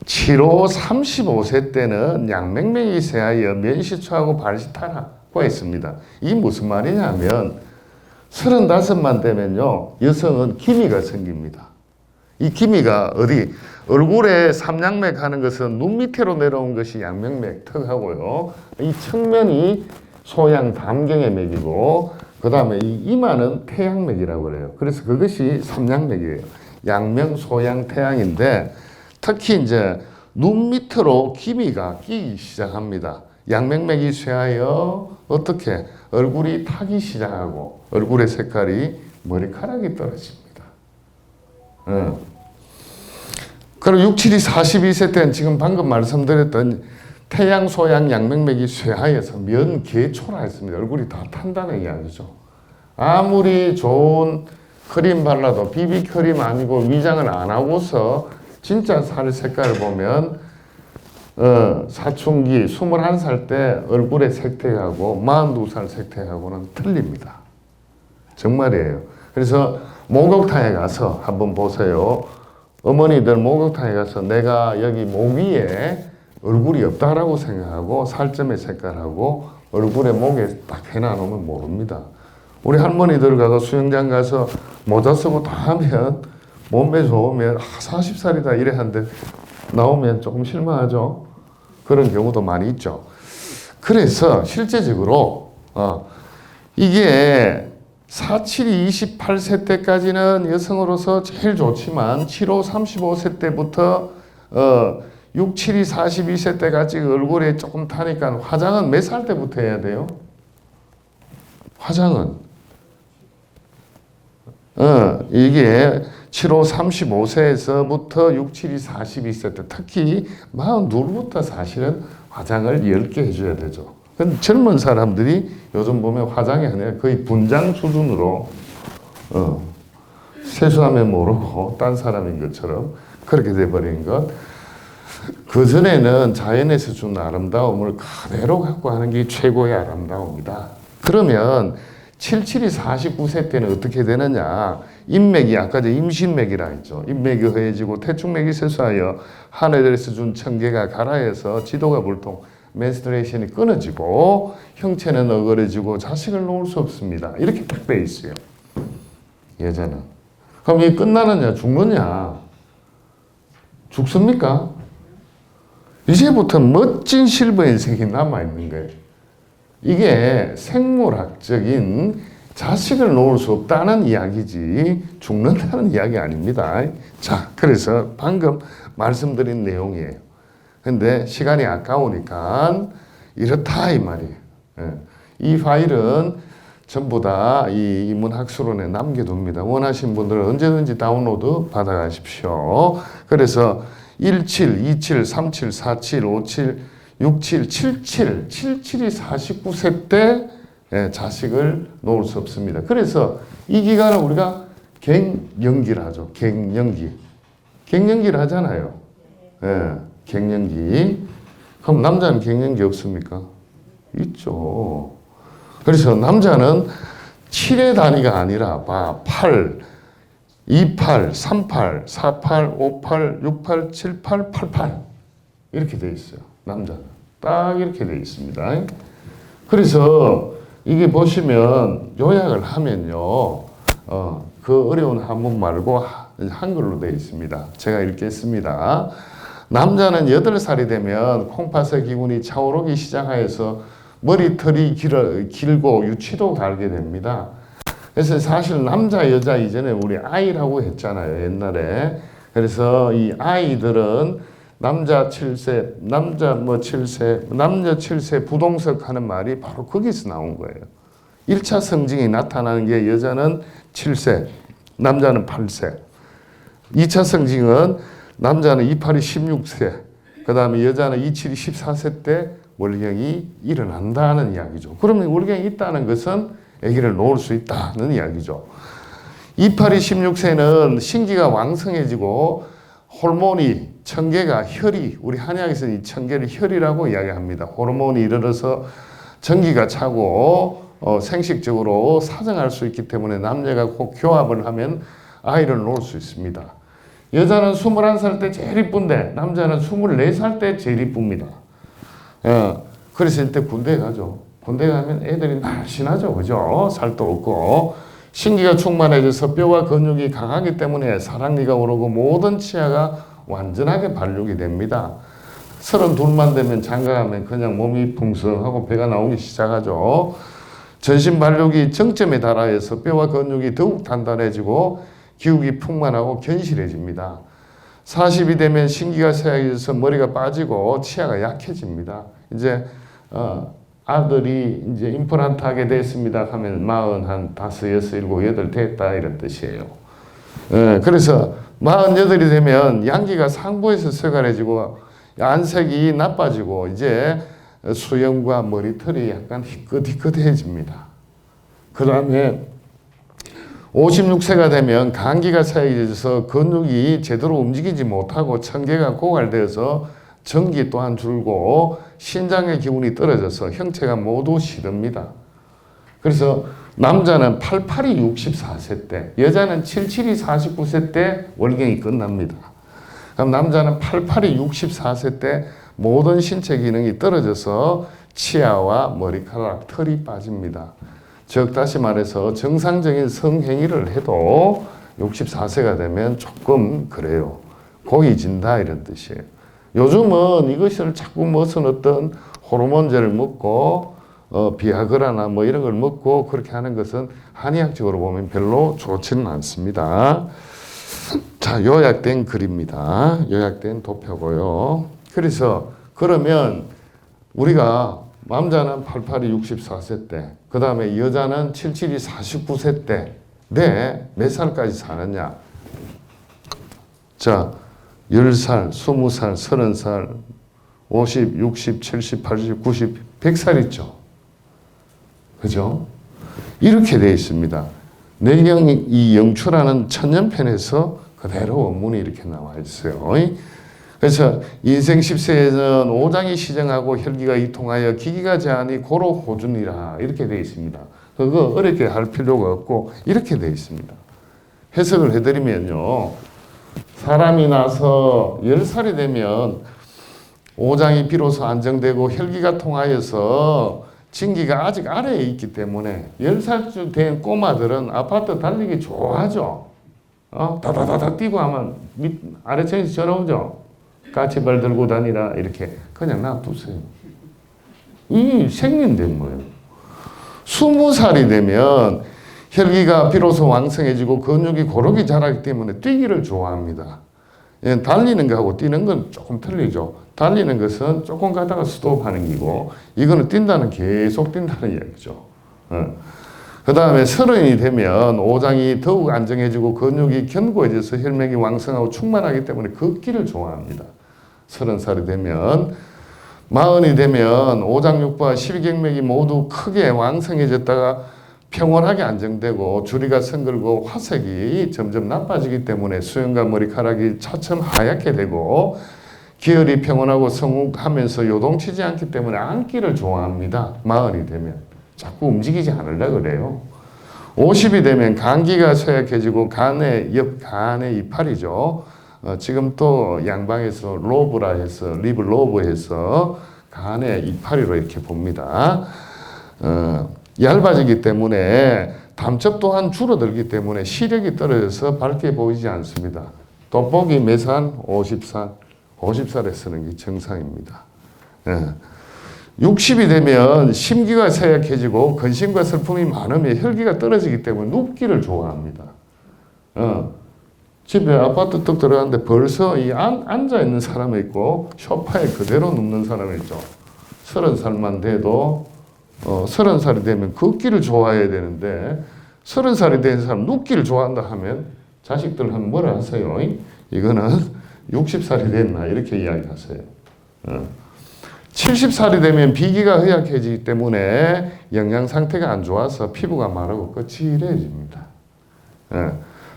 7호 35세 때는 양맥맥이 쇠하여 면시초하고 발시타라고 했습니다. 이게 무슨 말이냐면 35만 되면요 여성은 기미가 생깁니다. 이 기미가 어디 얼굴에 삼양맥 하는 것은 눈 밑으로 내려온 것이 양맥맥 턱하고요. 이 측면이 소양 담경의 맥이고 그 다음에 이 이마는 태양맥이라고 그래요. 그래서 그것이 삼양맥이에요. 양명, 소양, 태양인데 특히 이제 눈 밑으로 기미가 끼기 시작합니다. 양맥맥이 쇠하여 어떻게 얼굴이 타기 시작하고 얼굴의 색깔이 머리카락이 떨어집니다. 그리고 6, 7이 42세 때는 지금 방금 말씀드렸던 태양, 소양, 양맥맥이 쇠하여서 면계초라 했습니다. 얼굴이 다 탄다는 이야기죠. 아무리 좋은 크림 발라도 비비크림 아니고 위장을 안 하고서 진짜 살 색깔을 보면 사춘기 21살 때 얼굴의 색택하고 42살 색택하고는 틀립니다. 정말이에요. 그래서 목욕탕에 가서 한번 보세요. 어머니들 목욕탕에 가서 내가 여기 목 위에 얼굴이 없다라고 생각하고 살점의 색깔하고 얼굴에 목에 딱 해놔놓으면 모릅니다. 우리 할머니들 가서 수영장 가서 모자 쓰고 다 하면 몸매 좋으면 40살이다 이래 하는데 나오면 조금 실망하죠. 그런 경우도 많이 있죠. 그래서 실제적으로 이게 47이 28세 때까지는 여성으로서 제일 좋지만 7호 35세 때부터 6, 7이 42세 때까지 얼굴에 조금 타니까 화장은 몇 살 때부터 해야 돼요? 화장은 이게 7호 35세에서부터 6, 7이 42세 때 특히 42부터 사실은 화장을 10개 해줘야 되죠. 근데 젊은 사람들이 요즘 보면 화장이 아니라 거의 분장 수준으로 세수하면 모르고 딴 사람인 것처럼 그렇게 돼버린 것. 그전에는 자연에서 준 아름다움을 그대로 갖고 하는 게 최고의 아름다움이다. 그러면 77이 49세 때는 어떻게 되느냐. 인맥이 아까 임신맥이라 했죠. 인맥이 허해지고 태충맥이 세수하여 하늘에서 준 청계가 가라해서 지도가 불통 menstruation이 끊어지고 형체는 어그러지고 자식을 놓을 수 없습니다. 이렇게 딱 돼 있어요. 여자는. 그럼 이게 끝나느냐 죽느냐? 죽습니까? 이제부터 멋진 실버 인생이 남아있는 거예요. 이게 생물학적인 자식을 놓을 수 없다는 이야기지 죽는다는 이야기 아닙니다. 자, 그래서 방금 말씀드린 내용이에요. 근데 시간이 아까우니까 이렇다 이 말이에요. 이 파일은 전부 다 이 인문학술원에 남겨둡니다. 원하시는 분들은 언제든지 다운로드 받아가십시오. 그래서 17, 27, 37, 47, 57, 67, 77, 77이 49세 때 자식을 놓을 수 없습니다. 그래서 이 기간을 우리가 갱년기를 하죠. 갱년기. 갱년기를 하잖아요. 갱년기. 그럼 남자는 갱년기 없습니까? 있죠. 그래서 남자는 7의 단위가 아니라 8, 28, 38, 48, 58, 68, 78, 88 이렇게 돼 있어요. 남자는 딱 이렇게 돼 있습니다. 그래서 이게 보시면 요약을 하면요, 그 어려운 한문 말고 한글로 되어 있습니다. 제가 읽겠습니다. 남자는 8살이 되면 콩팥의 기운이 차오르기 시작하여서 머리털이 길고 유치도 달게 됩니다. 그래서 사실 남자, 여자 이전에 우리 아이라고 했잖아요, 옛날에. 그래서 이 아이들은 남자 7세, 남녀 7세 부동석 하는 말이 바로 거기서 나온 거예요. 1차 성징이 나타나는 게 여자는 7세, 남자는 8세. 2차 성징은 남자는 28이 16세, 그 다음에 여자는 27이 14세 때 월경이 일어난다는 이야기죠. 그러면 월경이 있다는 것은 아기를 놓을 수 있다는 이야기죠. 28이 16세는 신기가 왕성해지고 호르몬이 청계가 혈이 우리 한의학에서는 이 청계를 혈이라고 이야기합니다. 호르몬이 일어나서 전기가 차고 생식적으로 사정할 수 있기 때문에 남녀가 꼭 교합을 하면 아이를 놓을 수 있습니다. 여자는 21살 때 제일 이쁜데 남자는 24살 때 제일 이쁩니다. 그래서 이때 군대에 가죠. 군대 가면 애들이 날씬하죠. 그죠? 살도 없고 신기가 충만해져서 뼈와 근육이 강하기 때문에 사랑니가 오르고 모든 치아가 완전하게 발육이 됩니다. 32만 되면 장가가면 그냥 몸이 풍성하고 배가 나오기 시작하죠. 전신 발육이 정점에 달하여서 뼈와 근육이 더욱 단단해지고 기욱이 풍만하고 견실해집니다. 40이 되면 신기가 쇠약해져서 머리가 빠지고 치아가 약해집니다. 이제 아들이 이제 임플란트 하게 됐습니다 하면 45, 6, 7, 8 됐다 이런 뜻이에요. 그래서 48이 되면 양기가 상부에서 쇠갈해지고 안색이 나빠지고 이제 수염과 머리털이 약간 희끗희끗해집니다. 그 다음에 56세가 되면 감기가 쇠약해져서 근육이 제대로 움직이지 못하고 청계가 고갈되어서 전기 또한 줄고 신장의 기운이 떨어져서 형체가 모두 시듭니다. 그래서 남자는 88이 64세 때, 여자는 77이 49세 때 월경이 끝납니다. 그럼 남자는 88이 64세 때 모든 신체 기능이 떨어져서 치아와 머리카락, 털이 빠집니다. 즉 다시 말해서 정상적인 성행위를 해도 64세가 되면 조금 그래요. 고이진다 이런 뜻이에요. 요즘은 이것을 자꾸 무슨 어떤 호르몬제를 먹고 비아그라나 뭐 이런 걸 먹고 그렇게 하는 것은 한의학적으로 보면 별로 좋지는 않습니다. 자, 요약된 글입니다. 요약된 도표고요. 그래서 그러면 우리가 남자는 88이 64세 때, 그 다음에 여자는 77이 49세 때, 몇 살까지 사느냐? 자, 10살, 20살, 30살, 50, 60, 70, 80, 90, 100살 있죠. 그죠? 이렇게 되어 있습니다. 내경이 영추라는 천년편에서 그대로 원문이 이렇게 나와 있어요. 그래서 인생 10세에는 오장이 시정하고 혈기가 이통하여 기기가 제한이 고로 호준이라 이렇게 되어 있습니다. 그거 어렵게 할 필요가 없고 이렇게 되어 있습니다. 해석을 해드리면요. 사람이 나서 10살이 되면 오장이 비로소 안정되고 혈기가 통하여서 진기가 아직 아래에 있기 때문에 10살쯤 된 꼬마들은 아파트 달리기 좋아하죠. 다다다다 뛰고 하면 아래층에서 전화 오죠. 까치발 들고 다니라 이렇게 그냥 놔두세요. 이 생긴데 뭐예요. 20살이 되면 혈기가 비로소 왕성해지고 근육이 고르게 자라기 때문에 뛰기를 좋아합니다. 달리는 거하고 뛰는 건 조금 틀리죠. 달리는 것은 조금 가다가 스톱하는 기고 이거는 뛴다는 계속 뛴다는 이야기죠. 그 다음에 30이 되면 오장이 더욱 안정해지고 근육이 견고해져서 혈맥이 왕성하고 충만하기 때문에 걷기를 좋아합니다. 30살이 되면 40이 되면 오장육부와 십이경맥이 모두 크게 왕성해졌다가 평온하게 안정되고 주리가 성글고 화색이 점점 나빠지기 때문에 수염과 머리카락이 차츰 하얗게 되고 기혈이 평온하고 성욱하면서 요동치지 않기 때문에 앉기를 좋아합니다. 40이 되면 자꾸 움직이지 않으려고 그래요. 50이 되면 감기가 쇠약해지고 간의 이파리죠. 지금 또 양방에서 로브라 해서 리브 로브 해서 간의 이파리로 이렇게 봅니다. 얇아지기 때문에 담즙 또한 줄어들기 때문에 시력이 떨어져서 밝게 보이지 않습니다. 돋보기 몇 살? 50살. 50살에 쓰는 게 정상입니다. 예. 60이 되면 심기가 쇠약해지고 근심과 슬픔이 많으면 혈기가 떨어지기 때문에 눕기를 좋아합니다. 집에 아파트 뚝 들어갔는데 벌써 앉아있는 사람이 있고 소파에 그대로 눕는 사람이 있죠. 30살만 돼도 30살이 되면 걷기를 좋아해야 되는데 30살이 된 사람 눕기를 좋아한다 하면 자식들 하면 뭐라 하세요? 이거는 60살이 됐나 이렇게 이야기하세요. 70살이 되면 비기가 허약해지기 때문에 영양 상태가 안 좋아서 피부가 마르고 거칠해집니다.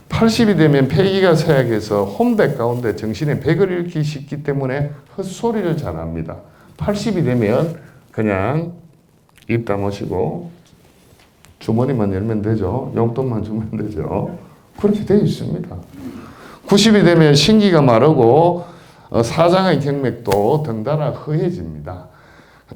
80이 되면 폐기가 쇠약해서 혼백 가운데 정신의 백을 잃기 쉽기 때문에 헛소리를 잘합니다. 80이 되면 그냥 입 다무시고 주머니만 열면 되죠. 용돈만 주면 되죠. 그렇게 되어 있습니다. 90이 되면 신기가 마르고 사장의 경맥도 덩달아 허해집니다.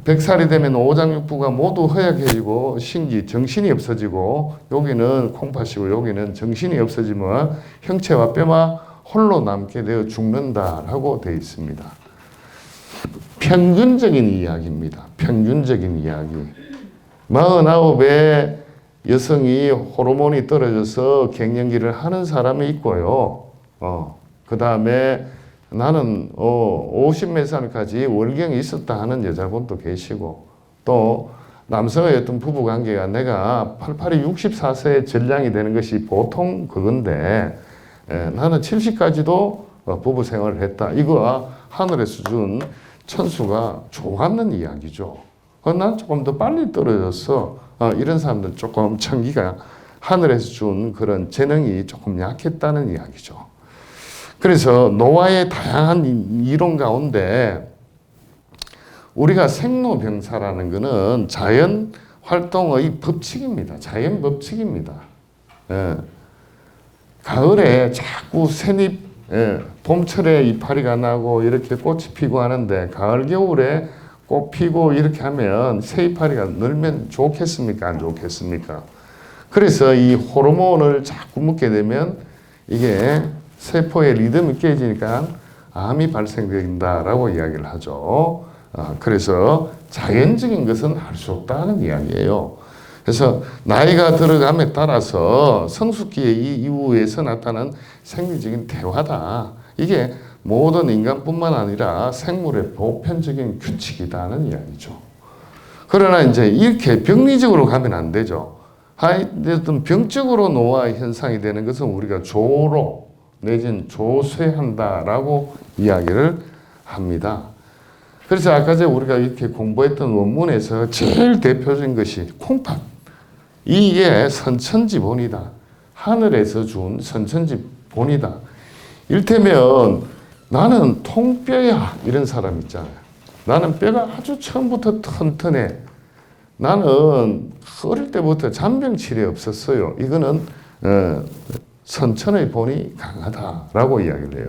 100살이 되면 오장육부가 모두 허약해지고 신기, 정신이 없어지고 여기는 콩팥이고 여기는 정신이 없어지면 형체와 뼈만 홀로 남게 되어 죽는다라고 되어 있습니다. 평균적인 이야기입니다. 평균적인 이야기. 49의 여성이 호르몬이 떨어져서 갱년기를 하는 사람이 있고요. 그 다음에 나는 50몇 살까지 월경이 있었다 하는 여자분도 계시고 또 남성의 어떤 부부관계가 내가 88이 64세에 전량이 되는 것이 보통 그건데 나는 70까지도 부부 생활을 했다. 이거 하늘에서 준 천수가 좋았는 이야기죠. 난 조금 더 빨리 떨어졌어. 이런 사람들 조금 천기가 하늘에서 준 그런 재능이 조금 약했다는 이야기죠. 그래서 노화의 다양한 이론 가운데 우리가 생로병사라는 것은 자연 활동의 법칙입니다. 자연 법칙입니다. 가을에 자꾸 새잎, 봄철에 이파리가 나고 이렇게 꽃이 피고 하는데 가을, 겨울에 꽃 피고 이렇게 하면 새 이파리가 늘면 좋겠습니까? 안 좋겠습니까? 그래서 이 호르몬을 자꾸 먹게 되면 이게 세포의 리듬이 깨지니까 암이 발생된다라고 이야기를 하죠. 그래서 자연적인 것은 할 수 없다는 이야기예요. 그래서 나이가 들어감에 따라서 성숙기 이후에서 나타난 생리적인 퇴화다. 이게 모든 인간뿐만 아니라 생물의 보편적인 규칙이다는 이야기죠. 그러나 이제 이렇게 병리적으로 가면 안 되죠. 어떤 병적으로 노화 현상이 되는 것은 우리가 조로 내지는 조쇠한다라고 이야기를 합니다. 그래서 아까 전에 우리가 이렇게 공부했던 원문에서 제일 대표적인 것이 콩팥. 이게 선천지본이다. 하늘에서 준 선천지본이다. 일테면 나는 통뼈야 이런 사람 있잖아요. 나는 뼈가 아주 처음부터 튼튼해. 나는 어릴 때부터 잔병치레 없었어요. 이거는 선천의 본이 강하다라고 이야기를 해요.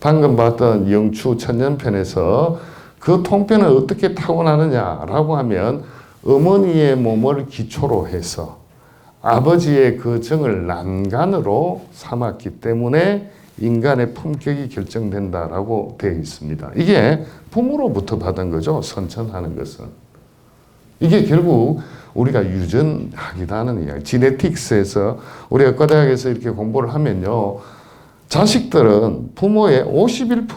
방금 봤던 영추 천년편에서 그 통뼈는 어떻게 타고나느냐라고 하면 어머니의 몸을 기초로 해서 아버지의 그 정을 난간으로 삼았기 때문에 인간의 품격이 결정된다라고 되어 있습니다. 이게 부모로부터 받은 거죠. 선천하는 것은. 이게 결국 우리가 유전학이라는 이야기. 지네틱스에서 우리 의과대학에서 이렇게 공부를 하면요. 자식들은 부모의 51%,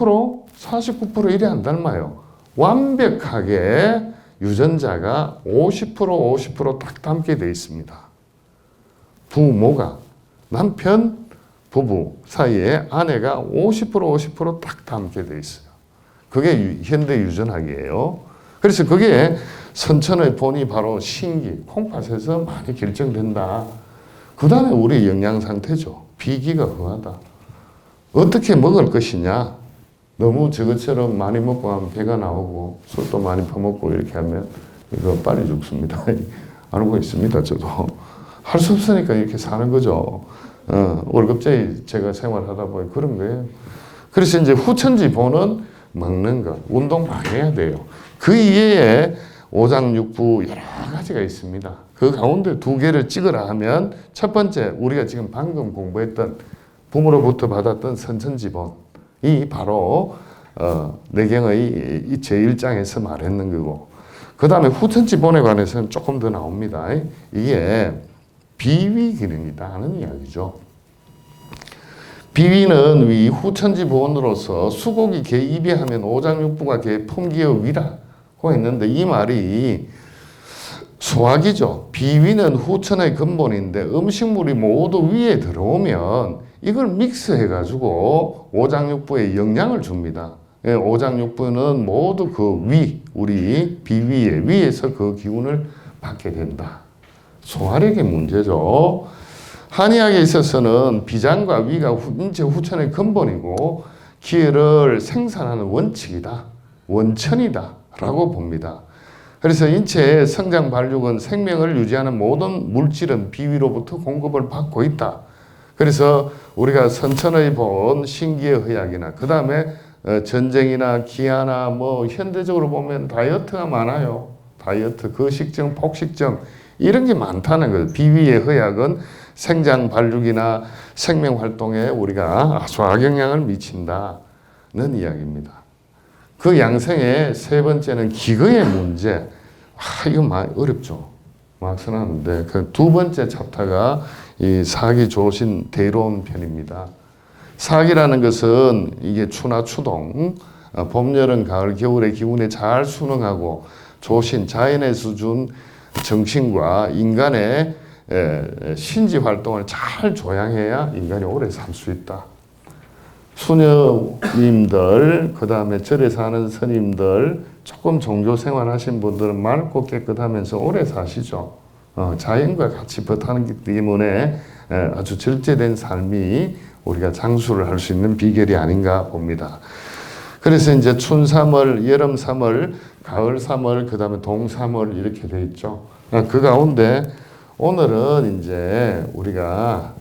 49% 이래 안 닮아요. 완벽하게 유전자가 50%딱 담게 되어 있습니다. 부모가 남편, 부부 사이에 아내가 50%딱 담게 되어 있어요. 그게 현대 유전학이에요. 그래서 그게 선천의 본이 바로 신기, 콩팥에서 많이 결정된다. 그 다음에 우리 영양 상태죠. 비기가 흥하다. 어떻게 먹을 것이냐. 너무 저것처럼 많이 먹고 하면 배가 나오고 술도 많이 퍼먹고 이렇게 하면 이거 빨리 죽습니다. 알고 있습니다. 저도. 할 수 없으니까 이렇게 사는 거죠. 월급제에 제가 생활하다 보니 그런 거예요. 그래서 이제 후천지 본은 먹는 것, 운동 많이 해야 돼요. 그 이외에 오장육부 여러 가지가 있습니다. 그 가운데 두 개를 찍으라 하면 첫 번째 우리가 지금 방금 공부했던 부모로부터 받았던 선천지본이 바로 내경의 이 제1장에서 말했는 거고, 그 다음에 후천지본에 관해서는 조금 더 나옵니다. 이게 비위 기능이다 하는 이야기죠. 비위는 위 후천지본으로서 수곡이 개입이하면 오장육부가 개 품기어 위라고 했는데, 이 말이 소학이죠. 비위는 후천의 근본인데 음식물이 모두 위에 들어오면 이걸 믹스해가지고 오장육부에 영향을 줍니다. 오장육부는 모두 그 위, 우리 비위에 위에서 그 기운을 받게 된다. 소화력의 문제죠. 한의학에 있어서는 비장과 위가 인체 후천의 근본이고 기혈을 생산하는 원칙이다. 원천이다. 라고 봅니다. 그래서 인체의 성장 발육은 생명을 유지하는 모든 물질은 비위로부터 공급을 받고 있다. 그래서 우리가 선천의 본 신기의학이나 그 다음에 전쟁이나 기아나 뭐 현대적으로 보면 다이어트가 많아요. 다이어트, 거식증, 폭식증 이런 게 많다는 거예요. 비위의 의학은 생장 발육이나 생명 활동에 우리가 아주 악영향을 미친다는 이야기입니다. 그 양성의 세 번째는 기거의 문제. 이거 많이 어렵죠. 막 써놨는데 그 두 번째 챕터가 이 사기 조신 대로운 편입니다. 사기라는 것은 이게 추나 추동, 봄, 여름, 가을, 겨울의 기운에 잘 순응하고 조신, 자연에서 준 정신과 인간의 신지 활동을 잘 조향해야 인간이 오래 살 수 있다. 수녀님들, 그 다음에 절에 사는 스님들, 조금 종교 생활 하신 분들은 맑고 깨끗하면서 오래 사시죠. 자연과 같이 버타는 때문에 아주 절제된 삶이 우리가 장수를 할 수 있는 비결이 아닌가 봅니다. 그래서 이제 춘 3월, 여름 3월, 가을 3월, 그 다음에 동 3월 이렇게 돼 있죠. 그 가운데 오늘은 이제 우리가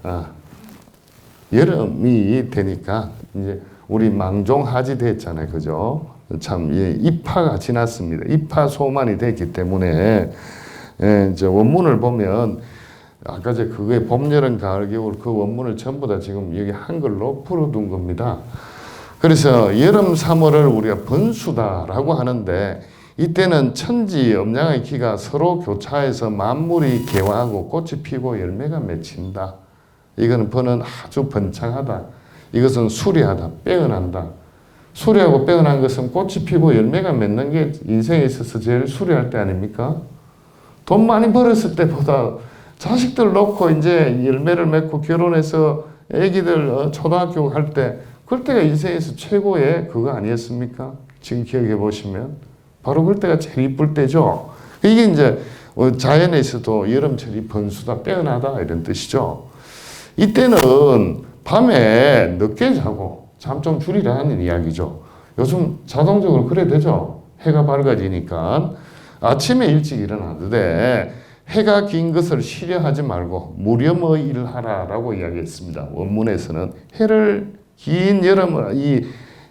여름이 되니까 이제 우리 망종하지 됐잖아요. 그죠? 참, 입하가 지났습니다. 입하 소만이 됐기 때문에, 이제 원문을 보면, 아까 그게 봄, 여름, 가을, 겨울 그 원문을 전부 다 지금 여기 한글로 풀어둔 겁니다. 그래서 여름 3월을 우리가 번수다라고 하는데, 이때는 천지, 음양의 기가 서로 교차해서 만물이 개화하고 꽃이 피고 열매가 맺힌다. 이거는 번은 아주 번창하다. 이것은 수리하다, 빼어난다. 수리하고 빼어난 것은 꽃이 피고 열매가 맺는 게 인생에 있어서 제일 수리할 때 아닙니까? 돈 많이 벌었을 때보다 자식들 놓고 이제 열매를 맺고 결혼해서 애기들 초등학교 갈 때, 그때가 인생에서 최고의 그거 아니었습니까? 지금 기억해 보시면. 바로 그때가 제일 이쁠 때죠. 이게 이제 자연에서도 여름철이 번수다, 빼어나다 이런 뜻이죠. 이때는 밤에 늦게 자고 잠 좀 줄이라는 이야기죠. 요즘 자동적으로 그래 되죠. 해가 밝아지니까 아침에 일찍 일어나는데 해가 긴 것을 싫어하지 말고 무렴의 일을 하라라고 이야기했습니다. 원문에서는 해를 긴 여름, 이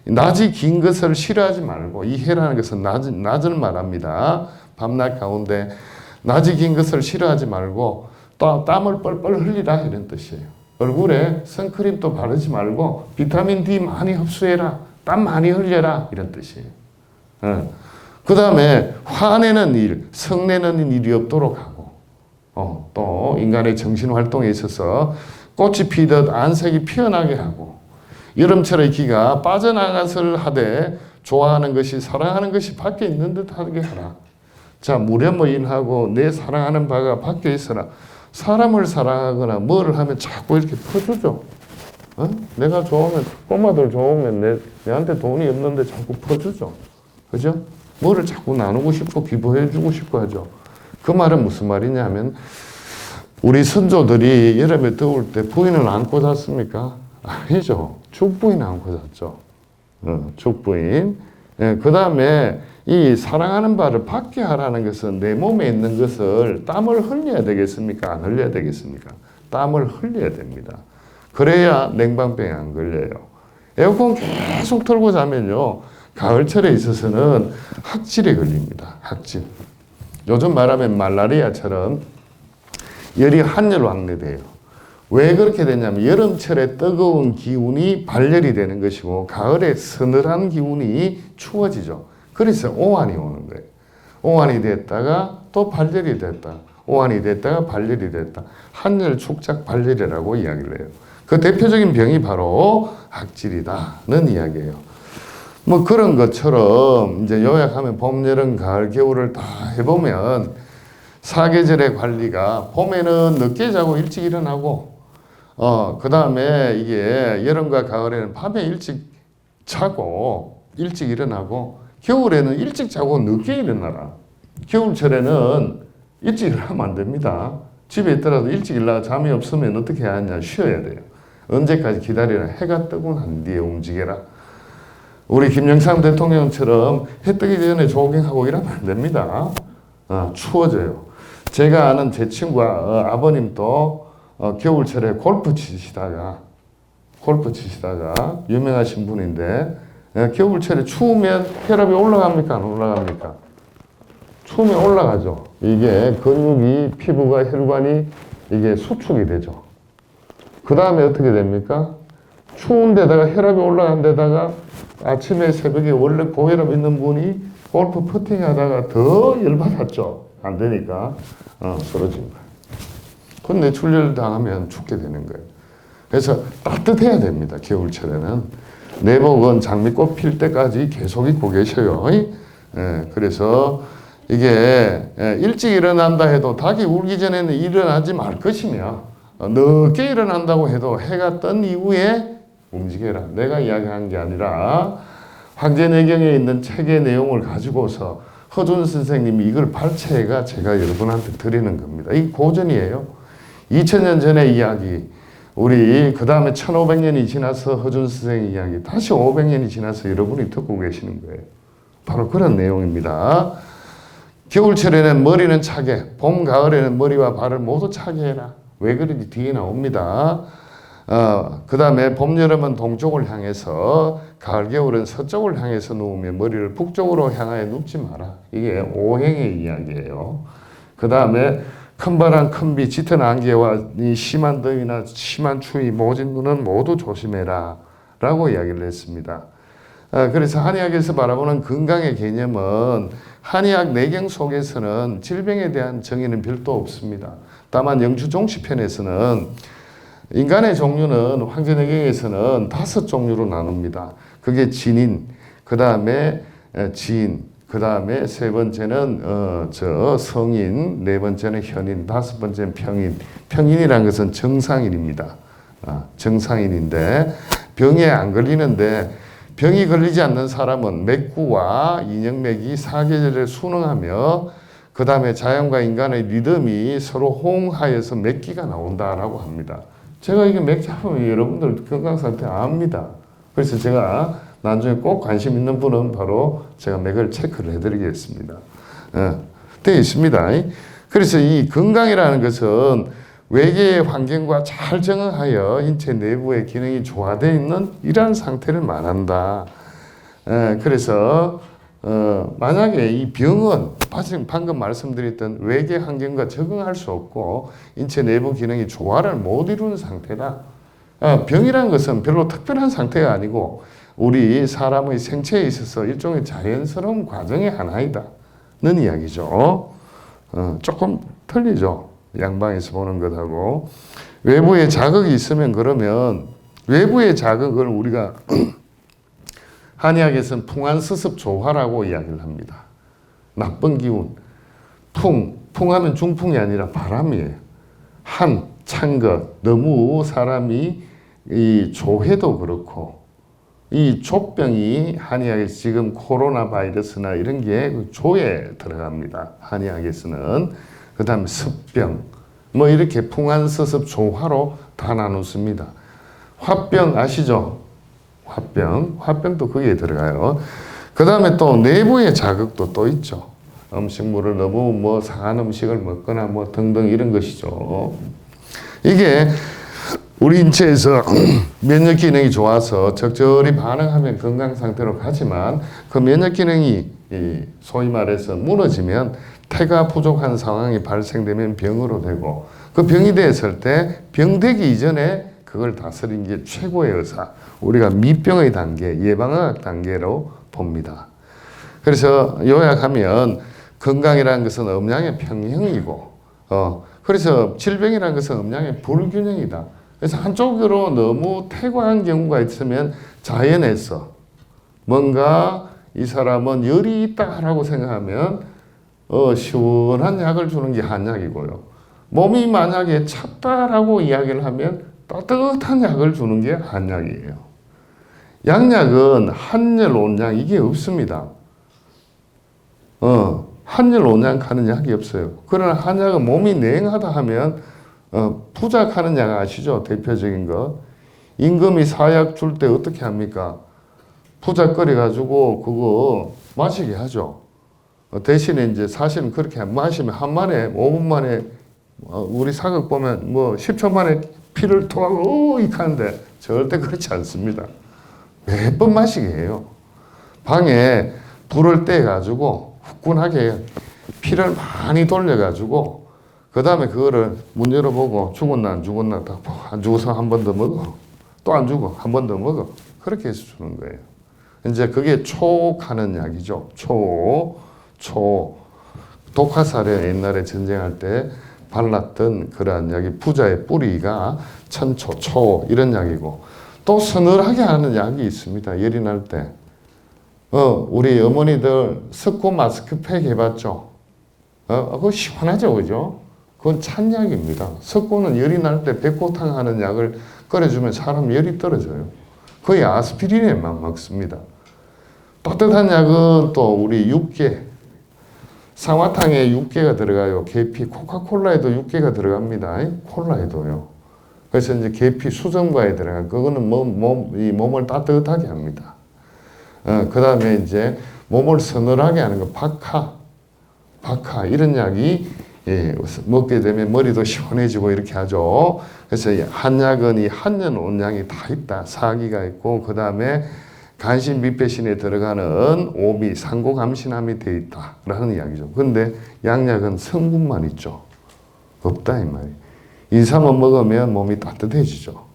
낮이 긴 것을 싫어하지 말고, 이 해라는 것은 낮을 말합니다. 밤낮 가운데 낮이 긴 것을 싫어하지 말고 또 땀을 뻘뻘 흘리라 이런 뜻이에요. 얼굴에 선크림도 바르지 말고 비타민 D 많이 흡수해라. 땀 많이 흘려라. 이런 뜻이에요. 그 다음에 화내는 일, 성내는 일이 없도록 하고, 또 인간의 정신활동에 있어서 꽃이 피듯 안색이 피어나게 하고, 여름철의 기가 빠져나가서 하되 좋아하는 것이 사랑하는 것이 밖에 있는 듯 하게 하라. 자, 무렴의인하고 내 사랑하는 바가 밖에 있어라. 사람을 사랑하거나 뭐를 하면 자꾸 이렇게 퍼주죠. 내가 좋으면, 꼬마들 좋으면 내한테 돈이 없는데 자꾸 퍼주죠. 그죠? 뭐를 자꾸 나누고 싶고 기부해주고 싶고 하죠. 그 말은 무슨 말이냐면, 우리 선조들이 여름에 더울 때 부인을 안고 잤습니까? 아니죠. 죽부인 안고 잤죠. 죽부인. 그 다음에 이 사랑하는 바를 받게 하라는 것은 내 몸에 있는 것을 땀을 흘려야 되겠습니까? 안 흘려야 되겠습니까? 땀을 흘려야 됩니다. 그래야 냉방병이 안 걸려요. 에어컨 계속 틀고 자면요, 가을철에 있어서는 학질에 걸립니다. 학질. 요즘 말하면 말라리아처럼 열이 한열 왕래돼요. 왜 그렇게 되냐면 여름철에 뜨거운 기운이 발열이 되는 것이고 가을에 서늘한 기운이 추워지죠. 그래서 오한이 오는 거예요. 오한이 됐다가 또 발열이 됐다. 오한이 됐다가 발열이 됐다. 한열 축작 발열이라고 이야기를 해요. 그 대표적인 병이 바로 악질이다는 이야기예요. 뭐 그런 것처럼 이제 요약하면 봄, 여름, 가을, 겨울을 다 해보면 사계절의 관리가 봄에는 늦게 자고 일찍 일어나고 그 다음에 이게 여름과 가을에는 밤에 일찍 자고 일찍 일어나고 겨울에는 일찍 자고 늦게 일어나라. 겨울철에는 일찍 일어나면 안 됩니다. 집에 있더라도 일찍 일어나 잠이 없으면 어떻게 해야 하냐? 쉬어야 돼요. 언제까지 기다리라? 해가 뜨고 난 뒤에 움직여라. 우리 김영삼 대통령처럼 해 뜨기 전에 조깅하고 이러면 안 됩니다. 추워져요. 제가 아는 제 친구가 아버님도 겨울철에 골프 치시다가 유명하신 분인데 겨울철에 추우면 혈압이 올라갑니까? 안 올라갑니까? 추우면 올라가죠. 이게 근육이 피부가 혈관이 이게 수축이 되죠. 그 다음에 어떻게 됩니까? 추운 데다가 혈압이 올라간 데다가 아침에 새벽에 원래 고혈압 있는 분이 골프 퍼팅 하다가 더 열받았죠. 안 되니까 쓰러진 거예요. 그건 뇌출혈 당하면 죽게 되는 거예요. 그래서 따뜻해야 됩니다. 겨울철에는. 내복은 장미꽃 필 때까지 계속 입고 계셔요. 그래서 이게 일찍 일어난다 해도 닭이 울기 전에는 일어나지 말 것이며 늦게 일어난다고 해도 해가 뜬 이후에 움직여라. 내가 이야기한 게 아니라 황제내경에 있는 책의 내용을 가지고서 허준 선생님이 이걸 발췌해가 제가 여러분한테 드리는 겁니다. 이 고전이에요. 2000년 전의 이야기, 우리 그 다음에 1500년이 지나서 허준 선생의 이야기, 다시 500년이 지나서 여러분이 듣고 계시는 거예요. 바로 그런 내용입니다. 겨울철에는 머리는 차게, 봄, 가을에는 머리와 발을 모두 차게 해라. 왜 그런지 뒤에 나옵니다. 그 다음에 봄, 여름은 동쪽을 향해서, 가을, 겨울은 서쪽을 향해서 누우며 머리를 북쪽으로 향하여 눕지 마라. 이게 오행의 이야기예요. 그 다음에 큰 바람, 큰 비, 짙은 안개와 심한 더위나 심한 추위, 모진 눈은 모두 조심해라. 라고 이야기를 했습니다. 그래서 한의학에서 바라보는 건강의 개념은 한의학 내경 속에서는 질병에 대한 정의는 별도 없습니다. 다만 영주종시편에서는 인간의 종류는 황제내경에서는 5종류로 나눕니다. 그게 진인, 그 다음에 지인, 그 다음에 세 번째는 성인, 네 번째는 현인, 다섯 번째는 평인. 평인이라는 것은 정상인입니다. 정상인인데 병에 안 걸리는데 병이 걸리지 않는 사람은 맥구와 인형맥이 사계절에 순응하며 그 다음에 자연과 인간의 리듬이 서로 호응하여서 맥기가 나온다라고 합니다. 제가 이게 맥 잡으면 여러분들 건강 상태 압니다. 그래서 제가 나중에 꼭 관심 있는 분은 바로 제가 맥을 체크를 해드리겠습니다. 되어 있습니다. 그래서 이 건강이라는 것은 외계의 환경과 잘 정응하여 인체 내부의 기능이 조화되어 있는 이러한 상태를 말한다. 그래서 만약에 이 병은 방금 말씀드렸던 외계 환경과 적응할 수 없고 인체 내부 기능이 조화를 못 이루는 상태다. 병이라는 것은 별로 특별한 상태가 아니고 우리 사람의 생체에 있어서 일종의 자연스러운 과정의 하나이다. 는 이야기죠. 조금 틀리죠. 양방에서 보는 것하고. 외부에 자극이 있으면 그러면 외부의 자극을 우리가 한의학에서는 풍한스습조화라고 이야기를 합니다. 나쁜 기운. 풍하면 중풍이 아니라 바람이에요. 찬 것. 너무 사람이 이 조해도 그렇고 이 조병이 한의학에서 지금 코로나 바이러스나 이런 게 조에 들어갑니다. 한의학에서는. 그 다음에 습병. 뭐 이렇게 풍한스습 조화로 다 나누습니다. 화병 아시죠? 화병도 거기에 들어가요. 그 다음에 또 내부의 자극도 또 있죠. 음식물을 너무 상한 음식을 먹거나 등등 이런 것이죠. 이게 우리 인체에서 면역 기능이 좋아서 적절히 반응하면 건강 상태로 가지만 그 면역 기능이 소위 말해서 무너지면 태가 부족한 상황이 발생되면 병으로 되고 그 병이 됐을 때 병되기 이전에 그걸 다스린 게 최고의 의사. 우리가 미병의 단계, 예방의학 단계로 봅니다. 그래서 요약하면 건강이라는 것은 음양의 평형이고, 그래서 질병이라는 것은 음양의 불균형이다. 그래서 한쪽으로 너무 퇴과한 경우가 있으면 자연에서 뭔가 이 사람은 열이 있다라고 생각하면 시원한 약을 주는 게 한약이고요. 몸이 만약에 찼다라고 이야기를 하면 따뜻한 약을 주는 게 한약이에요. 양약은 한열 온양 이게 없습니다. 한열 온양 하는 약이 없어요. 그러나 한약은 몸이 냉하다 하면 부작하는 약 아시죠? 대표적인 거. 임금이 사약 줄 때 어떻게 합니까? 부작거려 가지고 그거 마시게 하죠. 대신에 이제 사실은 그렇게 마시면 한 만에 5분 만에 우리 사극 보면 뭐 10초 만에 피를 토하고 이렇게 하는데 절대 그렇지 않습니다. 몇 번 마시게 해요. 방에 불을 떼 가지고 후끈하게 피를 많이 돌려 가지고 그 다음에 그거를 문 열어보고 죽었나 안 죽었나 안 죽어서 한 번 더 먹어. 또 안 죽어. 한 번 더 먹어. 그렇게 해서 주는 거예요. 이제 그게 초옥하는 약이죠. 독화살에 옛날에 전쟁할 때 발랐던 그러한 약이 부자의 뿌리가 천초, 초 이런 약이고 또 서늘하게 하는 약이 있습니다. 열이 날 때. 우리 어머니들 석고 마스크팩 해봤죠? 그거 시원하죠, 그죠? 그건 찬약입니다. 석고는 열이 날 때 백고탕 하는 약을 끓여주면 사람 열이 떨어져요. 거의 아스피린에만 먹습니다. 따뜻한 약은 또 우리 육개, 상화탕에 육개가 들어가요. 계피, 코카콜라에도 육개가 들어갑니다. 콜라에도요. 그래서 이제 계피 수정과에 들어가. 그거는 이 몸을 따뜻하게 합니다. 그 다음에 이제 몸을 서늘하게 하는 거, 박하 이런 약이 먹게 되면 머리도 시원해지고 이렇게 하죠. 그래서 한약은 이 한년 온양이 다 있다. 사기가 있고 그 다음에 간신 밑배신에 들어가는 오미, 상고감신함이 되어 있다라는 이야기죠. 그런데 양약은 성분만 있죠. 없다 이 말이에요. 인삼을 먹으면 몸이 따뜻해지죠.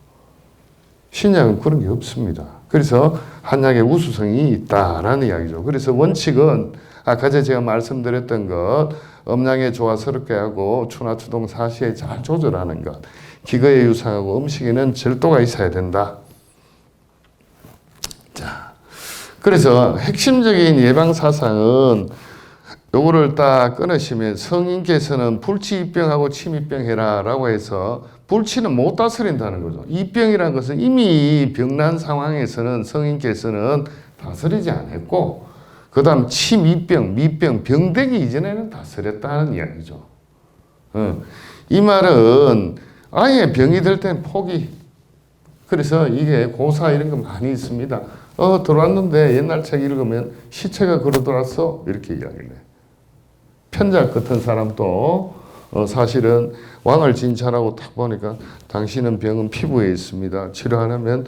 신약은 그런 게 없습니다. 그래서 한약의 우수성이 있다라는 이야기죠. 그래서 원칙은 아까 제가 말씀드렸던 것, 음양에 조화스럽게 하고 추나추동 사시에 잘 조절하는 것, 기거에 유사하고 음식에는 절도가 있어야 된다. 자, 그래서 핵심적인 예방 사상은 요거를 딱 끊으시면 성인께서는 불치입병하고 침입병 해라라고 해서 불치는 못 다스린다는 거죠. 입병이라는 것은 이미 병난 상황에서는 성인께서는 다스리지 않았고 그 다음 침입병, 미병, 병되기 이전에는 다스렸다는 이야기죠. 이 말은 아예 병이 들 땐 포기. 그래서 이게 고사 이런 거 많이 있습니다. 들어왔는데 옛날 책 읽으면 시체가 걸어 들어왔어. 이렇게 이야기를 해. 편작 같은 사람도 사실은 왕을 진찰하고 딱 보니까 당신은 병은 피부에 있습니다. 치료 안 하면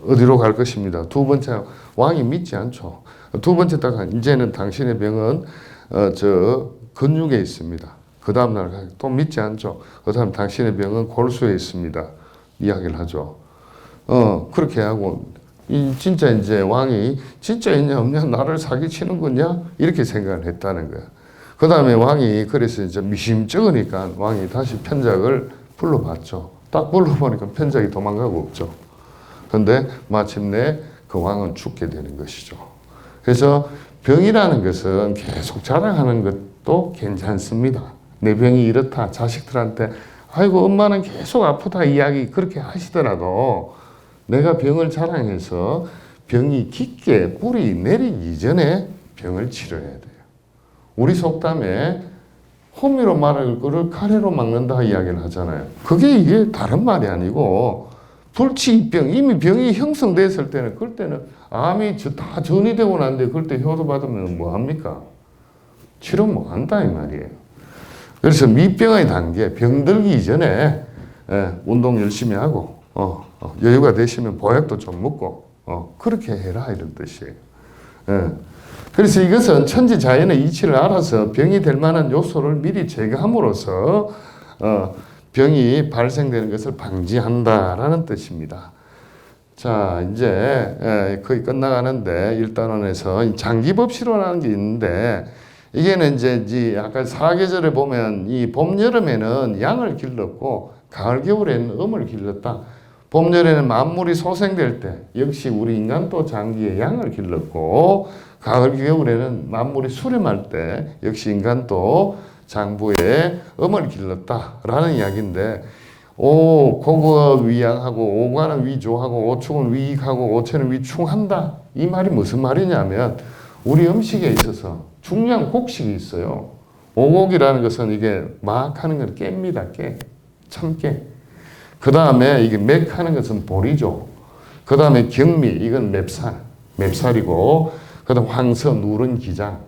어디로 갈 것입니다. 두 번째 왕이 믿지 않죠. 두 번째 딱 이제는 당신의 병은 근육에 있습니다. 그 다음날 또 믿지 않죠. 그 다음 당신의 병은 골수에 있습니다. 이야기를 하죠. 그렇게 하고 진짜 이제 왕이 진짜 있냐 없냐 나를 사기치는 거냐 이렇게 생각을 했다는 거야. 그 다음에 왕이 그래서 이제 미심쩍으니까 왕이 다시 편작을 불러봤죠. 딱 불러보니까 편작이 도망가고 없죠. 그런데 마침내 그 왕은 죽게 되는 것이죠. 그래서 병이라는 것은 계속 자랑하는 것도 괜찮습니다. 내 병이 이렇다. 자식들한테 아이고 엄마는 계속 아프다 이야기 그렇게 하시더라도 내가 병을 자랑해서 병이 깊게 뿌리 내리기 이전에 병을 치료해야 돼요. 우리 속담에 호미로 말할 거를 카레로 막는다 이야기를 하잖아요. 이게 다른 말이 아니고 불치입병 이미 병이 형성됐을 때는 그럴 때는 암이 다 전이되고 난데 그럴 때 효도 받으면 뭐 합니까? 치료 못 한다 이 말이에요. 그래서 미병의 단계 병들기 이전에 운동 열심히 하고 여유가 되시면 보약도 좀 먹고 그렇게 해라 이런 뜻이에요. 그래서 이것은 천지자연의 이치를 알아서 병이 될 만한 요소를 미리 제거함으로써 병이 발생되는 것을 방지한다라는 뜻입니다. 자, 이제 거의 끝나가는데 1단원에서 장기법실호라는 게 있는데 이게는 이제 아까 사계절에 보면 이 봄, 여름에는 양을 길렀고 가을, 겨울에는 음을 길렀다. 봄, 여름에는 만물이 소생될 때 역시 우리 인간도 장기에 양을 길렀고 가을, 겨울에는 만물이 수렴할 때 역시 인간도 장부에 음을 길렀다라는 이야기인데 고거 위양하고 오관은 위조하고 오축은 위익하고 오체는 위충한다. 이 말이 무슨 말이냐면 우리 음식에 있어서 중요한 곡식이 있어요. 오곡이라는 것은 이게 막 하는 건 깨입니다. 깨. 참깨. 그 다음에 이게 맥하는 것은 보리죠. 그 다음에 경미, 이건 맵살이고, 그 다음 황서, 누른 기장,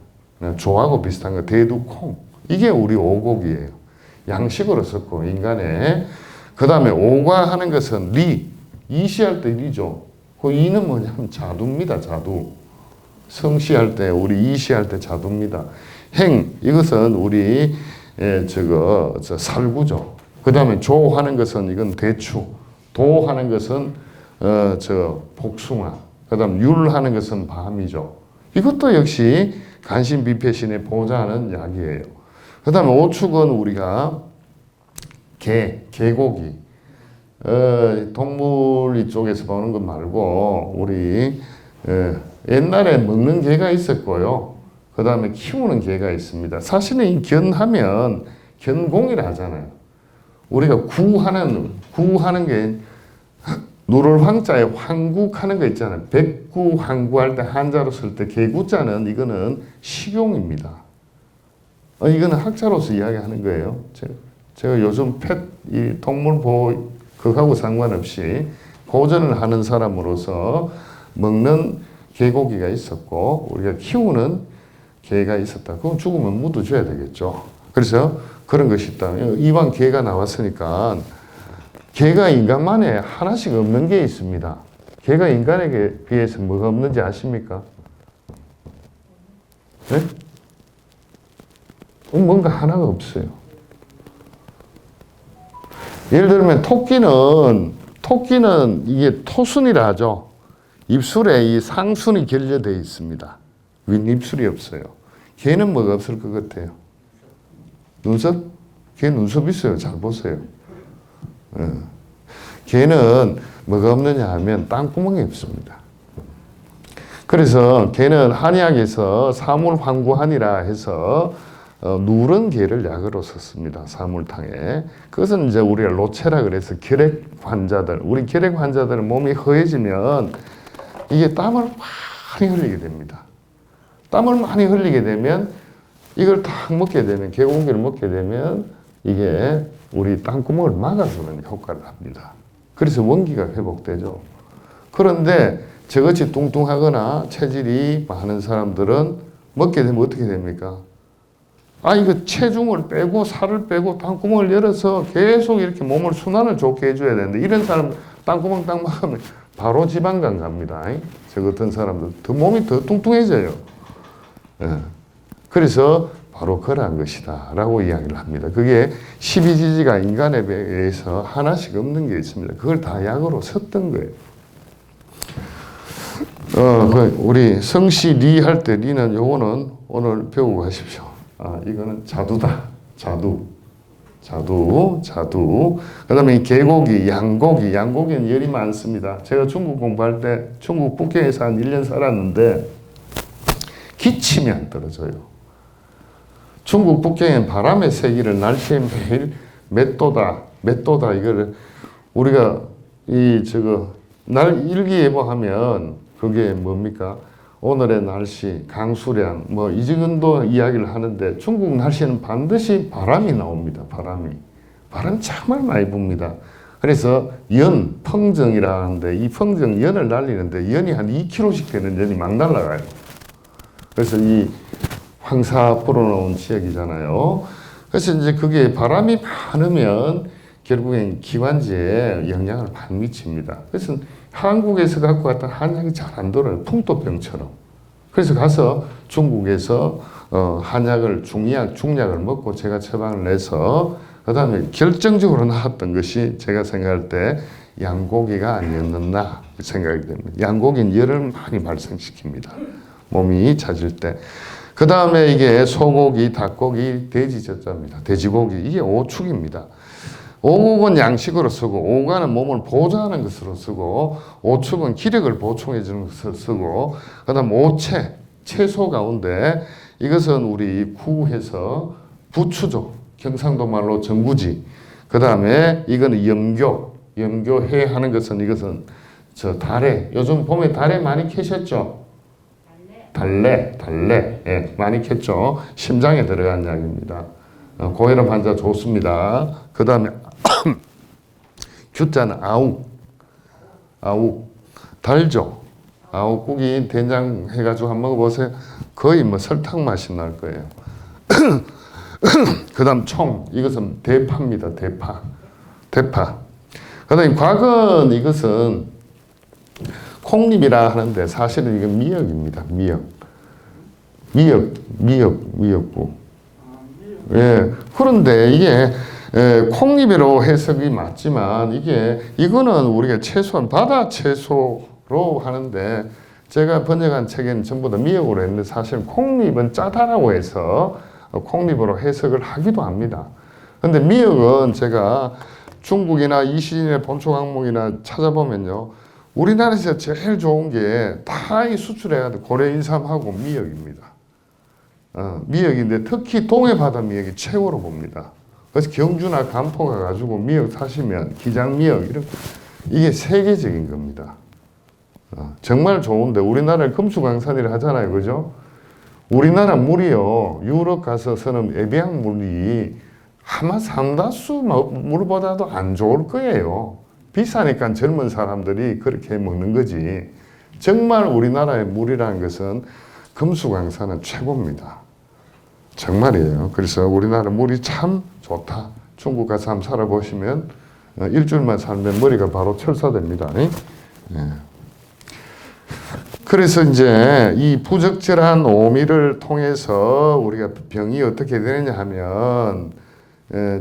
조하고 비슷한 거, 대두, 콩. 이게 우리 오곡이에요. 양식으로 썼고, 인간의. 그 다음에 오과하는 것은 리, 이시할 때 리죠. 그 이는 뭐냐면 자두입니다. 자두. 성시할 때, 우리 이시할 때 자두입니다. 행, 이것은 우리 살구죠. 그 다음에 조하는 것은 이건 대추, 도하는 것은 복숭아, 그 다음 율하는 것은 밤이죠. 이것도 역시 간신비패신의 보좌하는 약이에요. 그 다음에 오축은 우리가 개고기, 동물 이쪽에서 보는 것 말고 우리 옛날에 먹는 개가 있었고요. 그 다음에 키우는 개가 있습니다. 사실은 이 견하면 견공이라 하잖아요. 우리가 구하는 게 누를 황자에 황국하는 거 있잖아요. 백구 황구할 때 한자로 쓸 때 개구자는 이거는 식용입니다. 이거는 학자로서 이야기하는 거예요. 제가 요즘 이 동물 보호 그거하고 상관없이 고전을 하는 사람으로서 먹는 개고기가 있었고 우리가 키우는 개가 있었다. 그럼 죽으면 묻어줘야 되겠죠. 그래서 그런 것이 있다. 이왕 개가 나왔으니까 개가 인간만에 하나씩 없는 게 있습니다. 개가 인간에게 비해서 뭐가 없는지 아십니까? 네? 뭔가 하나가 없어요. 예를 들면 토끼는 이게 토순이라 하죠. 입술에 이 상순이 결여되어 있습니다. 윗입술이 없어요. 개는 뭐가 없을 것 같아요? 눈썹? 개 눈썹 있어요. 잘 보세요. 개는 뭐가 없느냐 하면 땅구멍이 없습니다. 그래서 개는 한의학에서 사물황구하니라 해서 누른 개를 약으로 썼습니다. 사물탕에. 그것은 이제 우리가 로체라 그래서 결핵 환자들, 우리 결핵 환자들은 몸이 허해지면 이게 땀을 많이 흘리게 됩니다. 땀을 많이 흘리게 되면 이걸 딱 먹게 되면, 개고기를 먹게 되면 이게 우리 땅구멍을 막아주는 효과를 합니다. 그래서 원기가 회복되죠. 그런데 저같이 뚱뚱하거나 체질이 많은 사람들은 먹게 되면 어떻게 됩니까? 이거 체중을 빼고 살을 빼고 땅구멍을 열어서 계속 이렇게 몸을 순환을 좋게 해줘야 되는데 이런 사람 땅구멍 딱 막으면 바로 지방간 갑니다. 저 같은 사람들 더 몸이 더 뚱뚱해져요. 그래서 바로 그러한 것이다 라고 이야기를 합니다. 그게 12지지가 인간에 비해서 하나씩 없는 게 있습니다. 그걸 다 약으로 썼던 거예요. 우리 성시 리 할 때 리는 요거는 오늘 배우고 가십시오. 이거는 자두다. 자두. 그 다음에 이 개고기, 양고기는 열이 많습니다. 제가 중국 공부할 때 중국 북경에서 한 1년 살았는데 기침이 안 떨어져요. 중국 북경엔 바람의 세기를 날씨에 매일 몇 도다 이거를 우리가 날 일기예보 하면 그게 뭡니까? 오늘의 날씨, 강수량, 이 정도 이야기를 하는데 중국 날씨는 반드시 바람이 나옵니다. 바람이 정말 많이 붑니다. 그래서 펑정이라 하는데 이 펑정 연을 날리는데 연이 한 2km씩 되는 연이 막 날아가요. 그래서 이 황사 불어넣은 지역이잖아요. 그래서 이제 그게 바람이 많으면 결국엔 기관지에 영향을 많이 미칩니다. 그래서 한국에서 갖고 갔던 한약이 잘 안 돌아요. 풍토병처럼. 그래서 가서 중국에서 한약을 중약을 먹고 제가 처방을 내서 그 다음에 결정적으로 나왔던 것이 제가 생각할 때 양고기가 아니었나 생각이 됩니다. 양고기는 열을 많이 발생시킵니다. 몸이 잦을 때. 그 다음에 이게 소고기, 닭고기, 돼지저자입니다. 돼지고기, 이게 오축입니다. 오곡은 양식으로 쓰고, 오가는 몸을 보조하는 것으로 쓰고, 오축은 기력을 보충해 주는 것을 쓰고, 그 다음 오채, 채소 가운데 이것은 우리 구해서 부추죠. 경상도 말로 전구지. 그 다음에 이거는 염교해 하는 것은 이것은 저 달래. 요즘 봄에 달래 많이 캐셨죠? 달래. 예, 많이 캤죠. 심장에 들어간 약입니다. 고혈압 환자 좋습니다. 그 다음에 규자는 아욱. 달죠. 아욱국이 된장 해가지고 한번 먹어보세요. 거의 뭐 설탕 맛이 날 거예요. 그 다음 총. 이것은 대파입니다. 대파. 그 다음에 곽은 이것은 콩잎이라 하는데 사실은 이건 미역입니다. 미역국. 예. 그런데 이게 콩잎으로 해석이 맞지만 이거는 우리가 최소한 바다 채소로 하는데 제가 번역한 책에는 전부 다 미역으로 했는데 사실 콩잎은 짜다라고 해서 콩잎으로 해석을 하기도 합니다. 근데 미역은 제가 중국이나 이시인의 본초 강목이나 찾아보면요. 우리나라에서 제일 좋은 게 다 수출해야 고려 인삼하고 미역입니다. 미역인데 특히 동해 바다 미역이 최고로 봅니다. 그래서 경주나 간포 가가지고 미역 사시면 기장 미역 이게 세계적인 겁니다. 정말 좋은데 우리나라에 금수강산이라 하잖아요, 그죠? 우리나라 물이요 유럽 가서서는 에비앙 물이 아마 상다수 물보다도 안 좋을 거예요. 비싸니까 젊은 사람들이 그렇게 먹는 거지. 정말 우리나라의 물이라는 것은 금수강산은 최고입니다. 정말이에요. 그래서 우리나라 물이 참 좋다. 중국 가서 한번 살아보시면 일주일만 살면 머리가 바로 철사됩니다. 예. 그래서 이제 이 부적절한 오미를 통해서 우리가 병이 어떻게 되느냐 하면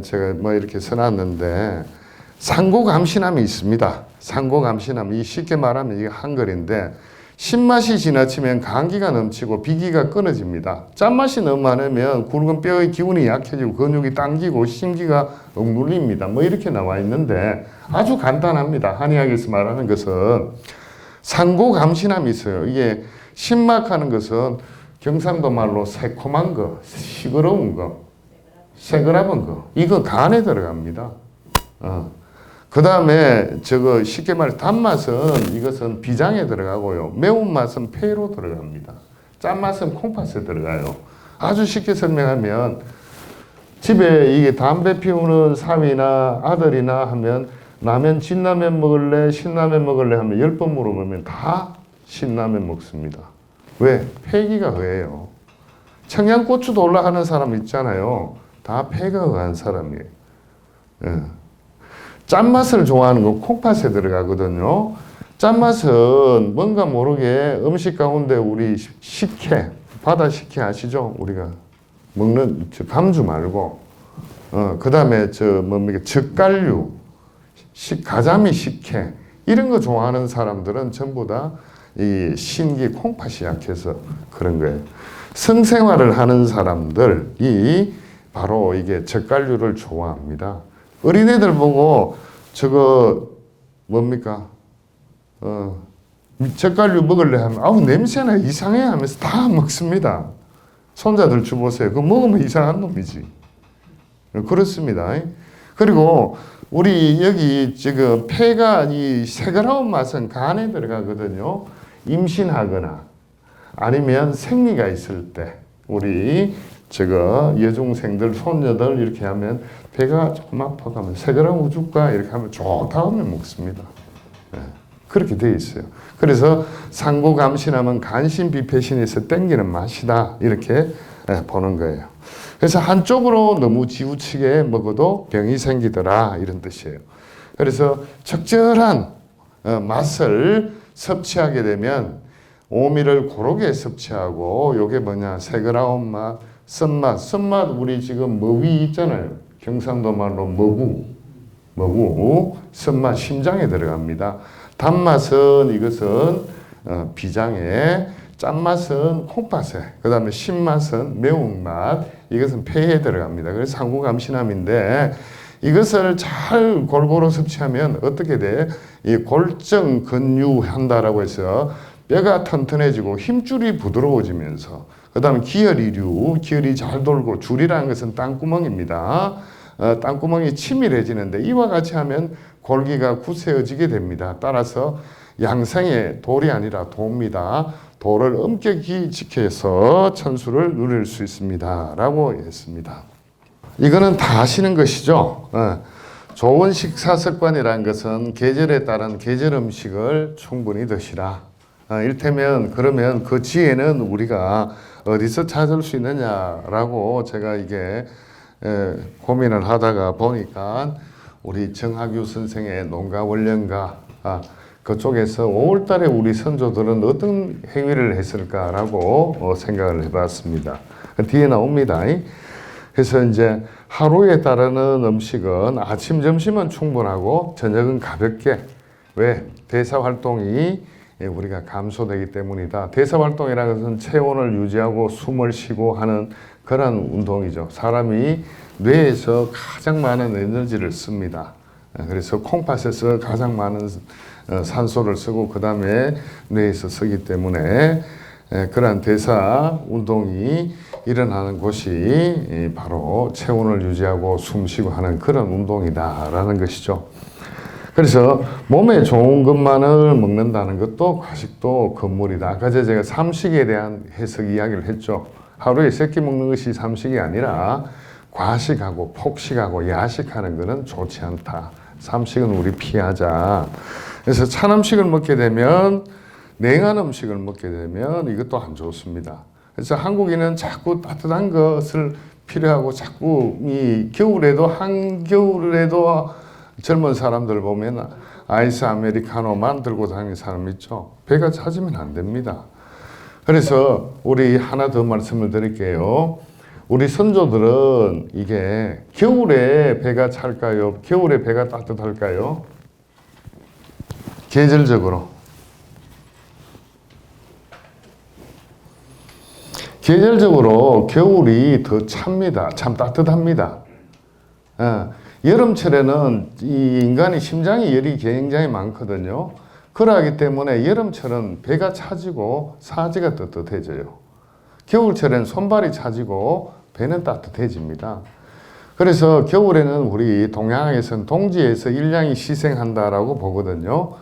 제가 뭐 이렇게 써놨는데 상고감신함이 있습니다. 상고감신함, 쉽게 말하면 이게 한글인데 신맛이 지나치면 감기가 넘치고 비기가 끊어집니다. 짠맛이 너무 많으면 굵은 뼈의 기운이 약해지고 근육이 당기고 심기가 억눌립니다. 뭐 이렇게 나와 있는데 아주 간단합니다. 한의학에서 말하는 것은 상고감신함이 있어요. 이게 신막하는 것은 경상도 말로 새콤한 거, 시끄러운 거, 새그라본 거, 이거 간에 들어갑니다. 그 다음에 쉽게 말해 단맛은 이것은 비장에 들어가고요. 매운맛은 폐로 들어갑니다. 짠맛은 콩팥에 들어가요. 아주 쉽게 설명하면 집에 이게 담배 피우는 사위나 아들이나 하면 라면 진라면 먹을래 신라면 먹을래 하면 10번 물어보면 다 신라면 먹습니다. 왜? 폐기가 허해요. 청양고추도 올라가는 사람 있잖아요. 다 폐가 허한 사람이에요. 예. 짠맛을 좋아하는 건 콩팥에 들어가거든요. 짠맛은 뭔가 모르게 음식 가운데 우리 식혜, 바다 식혜 아시죠? 우리가 먹는 감주 말고 그 다음에 젓갈류, 가자미 식혜 이런 거 좋아하는 사람들은 전부 다 이 신기 콩팥이 약해서 그런 거예요. 성생활을 하는 사람들이 바로 이게 젓갈류를 좋아합니다. 어린애들 보고 뭡니까? 젓갈류 먹을래 하면 아우 냄새나 이상해 하면서 다 먹습니다. 손자들 주보세요. 그거 먹으면 이상한 놈이지. 그렇습니다. 그리고 우리 여기 지금 폐가 이 새그라운 맛은 간에 들어가거든요. 임신하거나 아니면 생리가 있을 때 우리 여중생들 손녀들 이렇게 하면 배가 조금 아파가면 새그라운 우죽과 이렇게 하면 좋다 하면 먹습니다. 네. 그렇게 되어 있어요. 그래서 상고감신하면 간신비폐신에서 땡기는 맛이다 이렇게 보는 거예요. 그래서 한쪽으로 너무 지우치게 먹어도 병이 생기더라 이런 뜻이에요. 그래서 적절한 맛을 섭취하게 되면 오미를 고르게 섭취하고 요게 뭐냐 새그라운 맛, 쓴맛 우리 지금 머위 있잖아요. 경상도 말로 머구, 쓴맛 심장에 들어갑니다. 단맛은 이것은 비장에, 짠맛은 콩팥에, 그 다음에 신맛은 매운맛, 이것은 폐에 들어갑니다. 그래서 상구감신함인데 이것을 잘 골고루 섭취하면 어떻게 돼? 이 골정 근유한다라고 해서 뼈가 튼튼해지고 힘줄이 부드러워지면서, 그 다음에 기혈이 잘 돌고, 줄이라는 것은 땅구멍입니다. 땅구멍이 치밀해지는데 이와 같이 하면 골기가 굳세어지게 됩니다. 따라서 양생의 돌이 아니라 도입니다. 도를 엄격히 지켜서 천수를 누릴 수 있습니다. 라고 했습니다. 이거는 다 아시는 것이죠. 좋은 식사 습관이라는 것은 계절에 따른 계절 음식을 충분히 드시라. 이를테면 그러면 그 지혜는 우리가 어디서 찾을 수 있느냐라고 제가 이게 고민을 하다가 보니까 우리 정학유 선생의 농가원령가 그쪽에서 5월달에 우리 선조들은 어떤 행위를 했을까라고 생각을 해봤습니다. 뒤에 나옵니다. 그래서 이제 하루에 따르는 음식은 아침, 점심은 충분하고 저녁은 가볍게. 왜? 대사활동이 우리가 감소되기 때문이다. 대사활동이라는 것은 체온을 유지하고 숨을 쉬고 하는 그런 운동이죠. 사람이 뇌에서 가장 많은 에너지를 씁니다. 그래서 콩팥에서 가장 많은 산소를 쓰고 그 다음에 뇌에서 쓰기 때문에 그러한 대사 운동이 일어나는 곳이 바로 체온을 유지하고 숨 쉬고 하는 그런 운동이다라는 것이죠. 그래서 몸에 좋은 것만을 먹는다는 것도 과식도 금물이다. 아까 제가 삼식에 대한 해석 이야기를 했죠. 하루에 3끼 먹는 것이 삼식이 아니라 과식하고 폭식하고 야식하는 것은 좋지 않다. 삼식은 우리 피하자. 그래서 찬 음식을 먹게 되면, 냉한 음식을 먹게 되면 이것도 안 좋습니다. 그래서 한국인은 자꾸 따뜻한 것을 필요하고 자꾸 이 겨울에도, 한겨울에도 젊은 사람들 보면 아이스 아메리카노만 들고 다니는 사람 있죠. 배가 차지면 안 됩니다. 그래서 우리 하나 더 말씀을 드릴게요. 우리 선조들은 이게 겨울에 배가 찰까요? 겨울에 배가 따뜻할까요? 계절적으로. 계절적으로 겨울이 더 찹니다. 참 따뜻합니다. 여름철에는 이 인간이 심장에 열이 굉장히 많거든요. 그러하기 때문에 여름철은 배가 차지고 사지가 뜨뜻해져요. 겨울철에는 손발이 차지고 배는 따뜻해집니다. 그래서 겨울에는 우리 동양에서는 동지에서 일량이 희생한다라고 보거든요.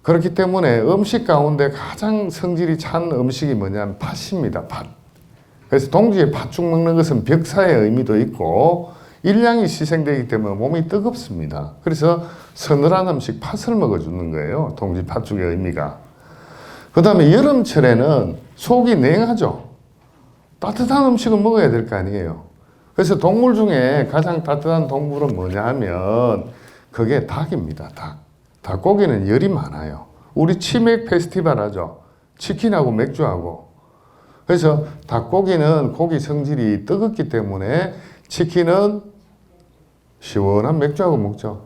그렇기 때문에 음식 가운데 가장 성질이 찬 음식이 뭐냐면 팥입니다. 팥. 그래서 동지에 팥죽 먹는 것은 벽사의 의미도 있고 일량이 희생되기 때문에 몸이 뜨겁습니다. 그래서 서늘한 음식 팥을 먹어주는 거예요. 동지 팥죽의 의미가. 그 다음에 여름철에는 속이 냉하죠. 따뜻한 음식을 먹어야 될 거 아니에요. 그래서 동물 중에 가장 따뜻한 동물은 뭐냐 하면 그게 닭입니다. 닭. 닭고기는 열이 많아요. 우리 치맥 페스티벌 하죠. 치킨하고 맥주하고. 그래서 닭고기는 고기 성질이 뜨겁기 때문에 치킨은 시원한 맥주하고 먹죠.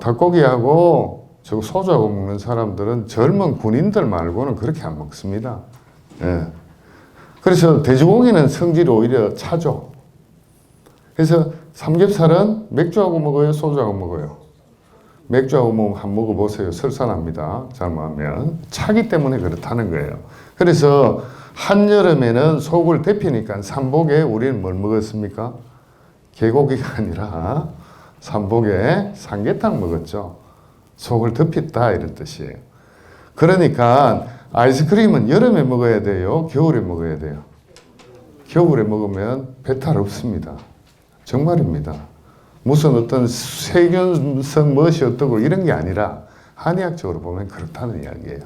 닭고기하고 저 소주하고 먹는 사람들은 젊은 군인들 말고는 그렇게 안 먹습니다. 예. 그래서 돼지고기는 성질이 오히려 차죠. 그래서 삼겹살은 맥주하고 먹어요, 소주하고 먹어요? 맥주하고 먹으면 한번 먹어보세요. 설산합니다. 잘못하면. 차기 때문에 그렇다는 거예요. 그래서 한여름에는 속을 데피니까 삼복에 우리는 뭘 먹었습니까? 개고기가 아니라 삼복에 삼계탕 먹었죠. 속을 덮였다 이런 뜻이에요. 그러니까 아이스크림은 여름에 먹어야 돼요? 겨울에 먹어야 돼요? 겨울에 먹으면 배탈 없습니다. 정말입니다. 무슨 어떤 세균성 무엇이 어떠고 이런 게 아니라 한의학적으로 보면 그렇다는 이야기예요.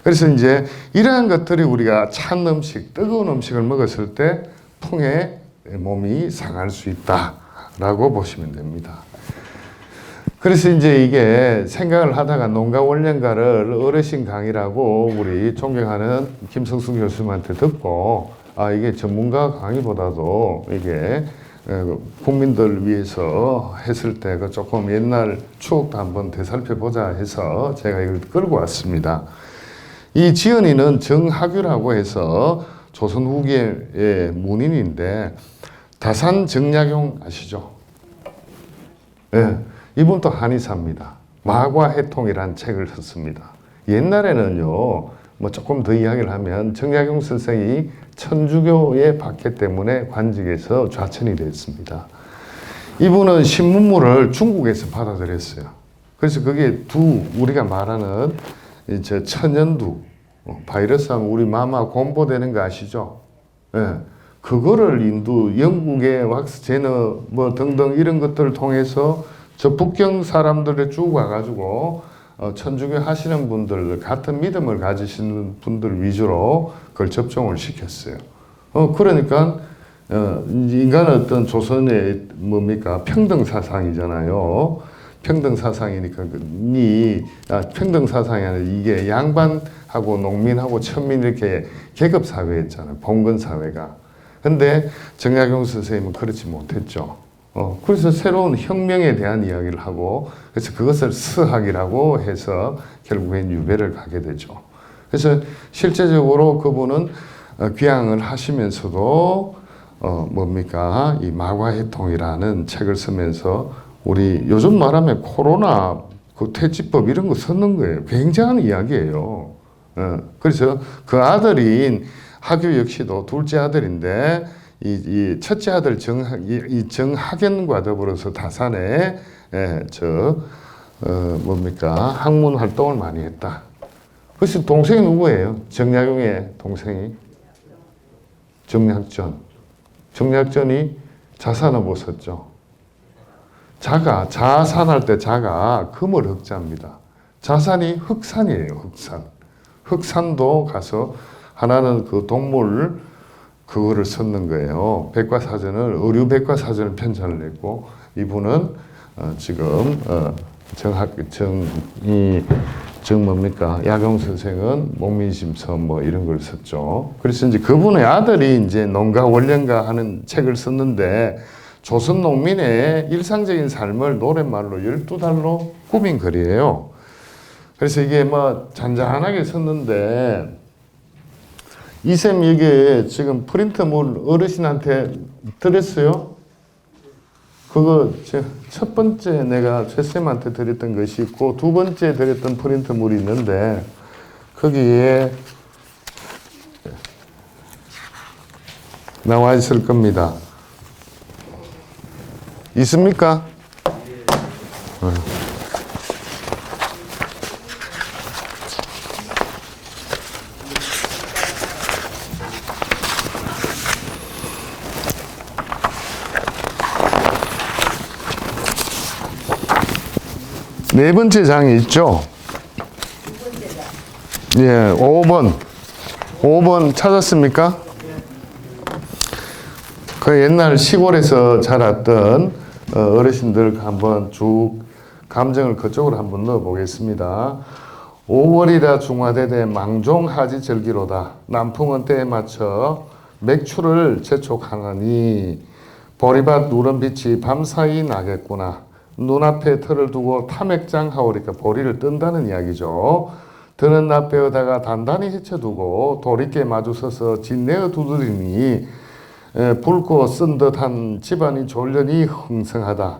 그래서 이제 이러한 것들이 우리가 찬 음식, 뜨거운 음식을 먹었을 때 통에 몸이 상할 수 있다라고 보시면 됩니다. 그래서 이제 이게 생각을 하다가 농가원령가를 어르신 강의라고 우리 존경하는 김성수 교수님한테 듣고 이게 전문가 강의보다도 이게 국민들 위해서 했을 때 그 조금 옛날 추억도 한번 되살펴보자 해서 제가 이걸 끌고 왔습니다. 이 지연이는 정학규라고 해서 조선 후기의 문인인데 다산 정약용 아시죠? 네, 이분도 한의사입니다. 마과해통이라는 책을 썼습니다. 옛날에는요, 뭐 조금 더 이야기를 하면 정약용 선생이 천주교에 받기 때문에 관직에서 좌천이 됐습니다. 이분은 신문물을 중국에서 받아들였어요. 그래서 그게 우리가 말하는 저 천연두, 바이러스하면 우리 마마 공보되는 거 아시죠? 예. 그거를 영국의 왁스 제너 뭐 등등 이런 것들을 통해서 저 북경 사람들에 쭉 와가지고 천주교 하시는 분들, 같은 믿음을 가지시는 분들 위주로 그걸 접종을 시켰어요. 그러니까 인간은 어떤 조선의 뭡니까 평등 사상이잖아요. 평등 사상이니까 평등 사상이 아니라 이게 양반하고 농민하고 천민 이렇게 계급 사회였잖아요. 봉건 사회가. 근데 정약용 선생님은 그렇지 못했죠. 그래서 새로운 혁명에 대한 이야기를 하고, 그래서 그것을 스학이라고 해서 결국엔 유배를 가게 되죠. 그래서 실제적으로 그분은 귀향을 하시면서도 뭡니까 이 마과해통이라는 책을 쓰면서 우리 요즘 말하면 코로나 그 퇴치법 이런 거 썼는 거예요. 굉장한 이야기예요. 그래서 그 아들인 학유 역시도 둘째 아들인데 이 첫째 아들 정학연과 더불어서 다산에 뭡니까 학문 활동을 많이 했다. 그래서 동생이 누구예요? 정약용의 동생이 정약전. 정약전이 자산어보 썼죠. 자산할 때 자가 금을 흑자입니다. 자산이 흑산이에요. 흑산. 흑산도 가서 하나는 그 동물 그거를 썼는 거예요. 백과사전을 의류 백과사전을 편찬을 냈고 이분은 지금 뭡니까 야경 선생은 목민심서 뭐 이런 걸 썼죠. 그래서 이제 그분의 아들이 이제 농가 원령가 하는 책을 썼는데 조선 농민의 일상적인 삶을 노랫말로 12달로 꾸민 글이에요. 그래서 이게 뭐 잔잔하게 썼는데 이쌤 이게 지금 프린트물 어르신한테 드렸어요? 그거 첫 번째 내가 최쌤한테 드렸던 것이 있고 두 번째 드렸던 프린트물이 있는데 거기에 나와 있을 겁니다. 있습니까? 네 번째 장이 있죠? 예, 5번. 5번 찾았습니까? 그 옛날 시골에서 자랐던 어르신들 한번 쭉 감정을 그쪽으로 한번 넣어 보겠습니다. 5월이라 중화되되 망종하지 절기로다. 남풍은 때에 맞춰 맥추를 재촉하느니 보리밭 누런 빛이 밤사이 나겠구나. 눈앞에 틀을 두고 탐액장 하오리까 보리를 뜬다는 이야기죠. 드는 낯배어다가 단단히 헤쳐두고 돌이께 마주서서 진내어 두드리니 붉고 쓴 듯한 집안이 졸련히 흥성하다.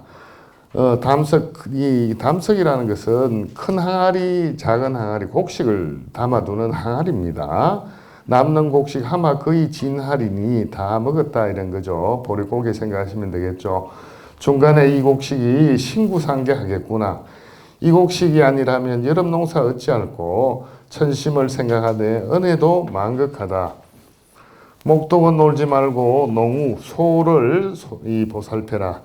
담석이라는 것은 큰 항아리, 작은 항아리, 곡식을 담아두는 항아리입니다. 남는 곡식 하마 거의 진하리니 다 먹었다 이런 거죠. 보리고개 생각하시면 되겠죠. 중간에 이 곡식이 신구상계하겠구나. 이 곡식이 아니라면 여름 농사 어찌할꼬 천심을 생각하되 은혜도 만극하다. 목동은 놀지 말고 농우 소를 보살펴라.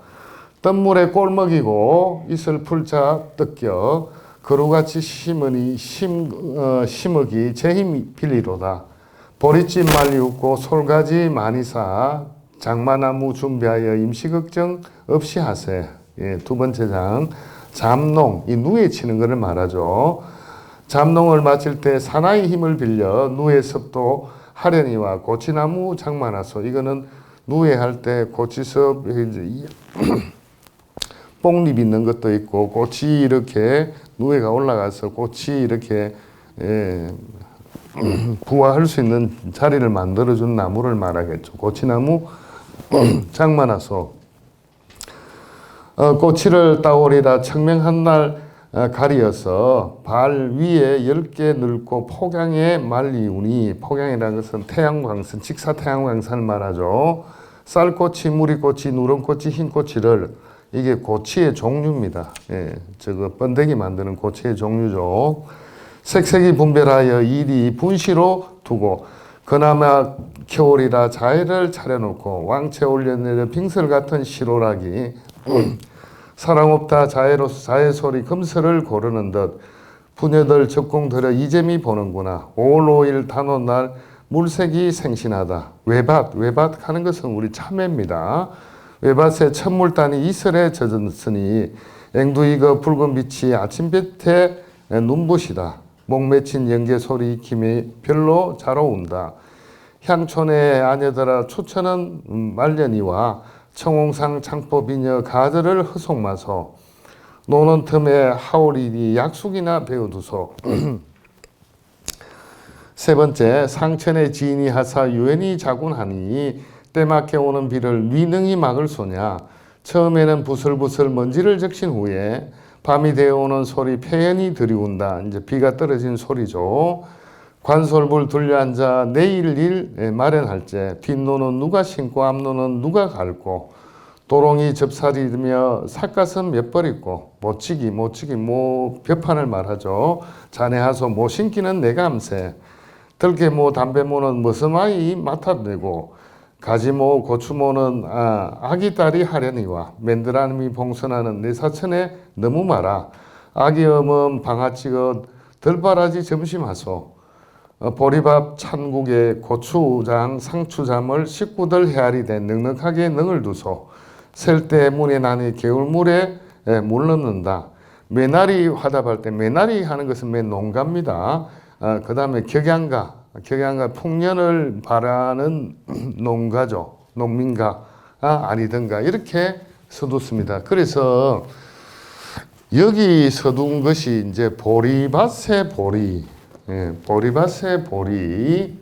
뜬물에 꼴 먹이고 이슬 풀자 뜯겨 그루같이 심으니 심으기 제힘 빌리로다. 보리집 말리 웃고 솔가지 많이 사 장마나무 준비하여 임시 걱정 없이 하세. 예, 두 번째 장 잠농, 이 누에 치는 것을 말하죠. 잠농을 마칠 때 사나이 힘을 빌려 누에 섭도 하련이와 고치나무 장마나소. 이거는 누에 할 때 고치섭 이제 뽕잎 있는 것도 있고 꽃이 이렇게 누에가 올라가서 꽃이 이렇게 부화할 수 있는 자리를 만들어준 나무를 말하겠죠. 고치나무, 장마나소. 꼬치를 따오리라 청명한 날 가리어서 발 위에 10개 늙고 폭양에 말리우니, 폭양이라는 것은 태양광선, 직사 태양광선을 말하죠. 쌀꼬치, 무리꼬치, 누런꼬치, 흰꼬치를, 이게 고치의 종류입니다. 예, 저거 번데기 만드는 고치의 종류죠. 색색이 분별하여 이리 분시로 두고 그나마 겨울이라 자해를 차려놓고 왕채 올려내려 빙설 같은 시로라기 사랑없다 자해로서 자해 소리 금슬을 고르는 듯 부녀들 적공 들여 이재미 보는구나. 5월 5일 단오날 물색이 생신하다. 외밭 하는 것은 우리 참외입니다. 외밭에 첫물단이 이슬에 젖었으니 앵두이가 붉은 빛이 아침볕에 눈부시다. 목맺힌 연개 소리 김이 별로 잘 어운다. 향촌의 아녀들아 추천은 말년이와 청홍상 창법이녀 가들을 허송마소. 노는 틈에 하오리니 약속이나 배워두소. 세 번째, 상천의 지인이 하사 유엔이 자군하니 때맞게 오는 비를 위능이 막을 소냐. 처음에는 부슬부슬 먼지를 적신 후에 밤이 되어오는 소리 폐연이 들이운다. 이제 비가 떨어진 소리죠. 관솔불 둘려앉아 내일 일 마련할 때 뒷노는 누가 신고 앞노는 누가 갈고 도롱이 접살이며 삿갓은 몇 벌 있고 못치기 뭐 벼판을 말하죠. 자네하소 못 신기는 내가 암세 들깨모 담배모는 머스마이 맡아내고 가지모 고추모는 아기 딸이 하려니와 맨드라미 봉선하는 내 사천에 너무 마라. 아기 어멈 방아찌거 덜바라지 점심하소. 보리밥 찬국에 고추장 상추잠을 식구들 헤아리 된 넉넉하게 능을 두소. 셀때 문에 나니 겨울물에 물 넣는다. 매나리 화답할 때 매나리 하는 것은 매농가입니다. 그 다음에 격양가 풍년을 바라는 농가죠. 농민가 아니든가 이렇게 서뒀습니다. 그래서 여기 서둔 것이 이제 보리밭의 보리, 보리밭의 보리.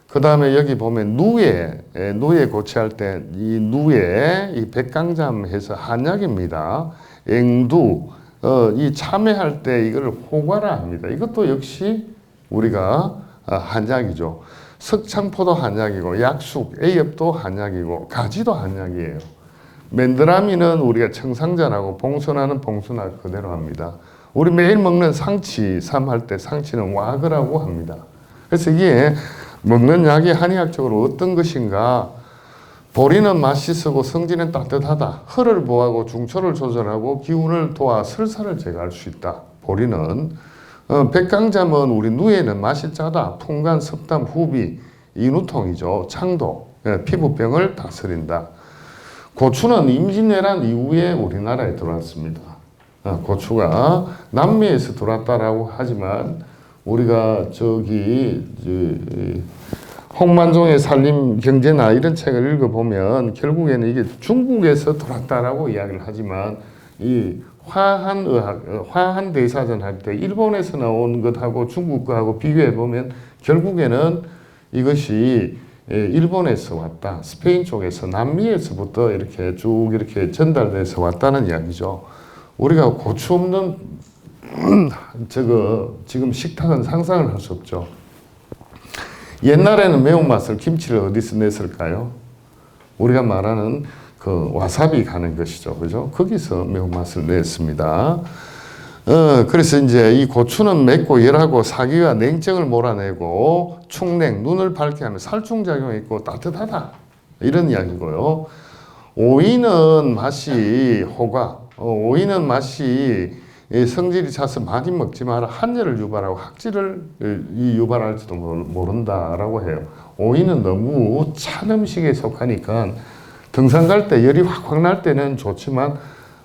그 다음에 여기 보면 누에 고치할 때 이 누에 이 백강잠 해서 한약입니다. 앵두 이 참외할 때 이걸 호과라 합니다. 이것도 역시 우리가 한약이죠. 석창포도 한약이고 약숙, 애엽도 한약이고 가지도 한약이에요. 맨드라미는 우리가 청상자라고 봉선하는 봉선학 그대로 합니다. 우리 매일 먹는 상치, 삼할 때 상치는 와그라고 합니다. 그래서 이게 먹는 약이 한의학적으로 어떤 것인가? 보리는 맛있고 성질은 따뜻하다. 허를 보하고 중초를 조절하고 기운을 도와 설사를 제거할 수 있다. 보리는 백강잠은 우리 누에는 맛이 짜다. 풍간, 섭담, 후비, 인후통이죠. 창도, 피부병을 다스린다. 고추는 임진왜란 이후에 우리나라에 들어왔습니다. 고추가 남미에서 들어왔다라고 하지만 우리가 홍만종의 산림 경제나 이런 책을 읽어보면 결국에는 이게 중국에서 들어왔다라고 이야기를 하지만 이 화한 대사전 할 때 일본에서 나온 것하고 중국 거하고 비교해 보면 결국에는 이것이 일본에서 왔다. 스페인 쪽에서 남미에서부터 이렇게 쭉 이렇게 전달돼서 왔다는 이야기죠. 우리가 고추 없는 지금 식탁은 상상을 할 수 없죠. 옛날에는 매운맛을 김치를 어디서 냈을까요? 우리가 말하는 그 와사비 가는 것이죠. 그죠? 거기서 매운맛을 냈습니다. 그래서 이제 이 고추는 맵고 열하고 사기와 냉증을 몰아내고 축냉, 눈을 밝게 하면 살충작용이 있고 따뜻하다. 이런 이야기고요. 오이는 맛이 호가, 오이는 맛이 성질이 차서 많이 먹지 마라. 한열을 유발하고 학질을 유발할지도 모른다라고 해요. 오이는 너무 찬 음식에 속하니까 등산 갈 때 열이 확 날 때는 좋지만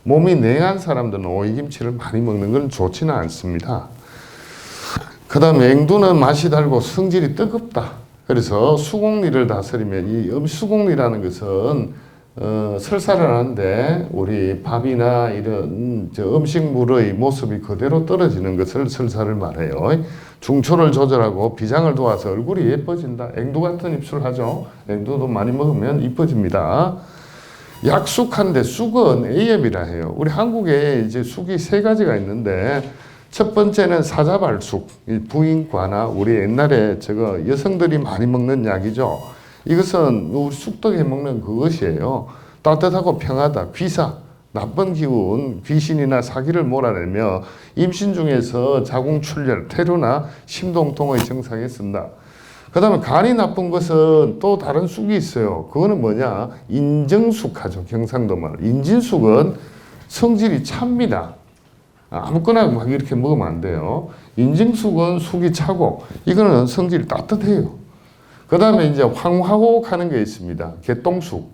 몸이 냉한 사람들은 오이김치를 많이 먹는 건 좋지는 않습니다. 그 다음에 앵두는 맛이 달고 성질이 뜨겁다. 그래서 수곡리를 다스리면 이 수곡리라는 것은 설사를 하는데 우리 밥이나 이런 음식물의 모습이 그대로 떨어지는 것을 설사를 말해요. 중초를 조절하고 비장을 도와서 얼굴이 예뻐진다. 앵두 같은 입술 하죠. 앵두도 많이 먹으면 이뻐집니다. 약숙한데 쑥은 A엽이라 해요. 우리 한국에 이제 쑥이 세 가지가 있는데 첫 번째는 사자발쑥, 부인과나 우리 옛날에 저거 여성들이 많이 먹는 약이죠. 이것은 우리 쑥떡에 먹는 그것이에요. 따뜻하고 평하다, 귀사, 나쁜 기운, 귀신이나 사기를 몰아내며 임신 중에서 자궁출혈, 태루나 심동통의 증상에 쓴다. 그 다음에 간이 나쁜 것은 또 다른 쑥이 있어요. 그거는 뭐냐? 인정쑥 하죠. 경상도 말. 인진쑥은 성질이 찹니다. 아무거나 막 이렇게 먹으면 안 돼요. 인증쑥은 숙이 차고, 이거는 성질이 따뜻해요. 그 다음에 이제 황화옥 하는 게 있습니다. 개똥쑥.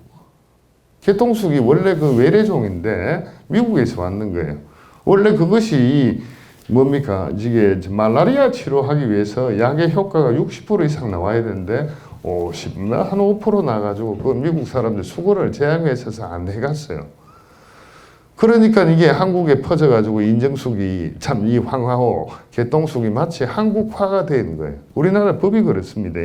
개똥쑥이 원래 그 외래종인데 미국에서 왔는 거예요. 원래 그것이 뭡니까? 이게 말라리아 치료하기 위해서 약의 효과가 60% 이상 나와야 되는데 5% 나가지고 그 미국 사람들 수거를 제약회사에서 안 해갔어요. 그러니까 이게 한국에 퍼져가지고 인정숙이 참 이 황화호 개똥숙이 마치 한국화가 된 거예요. 우리나라 법이 그렇습니다.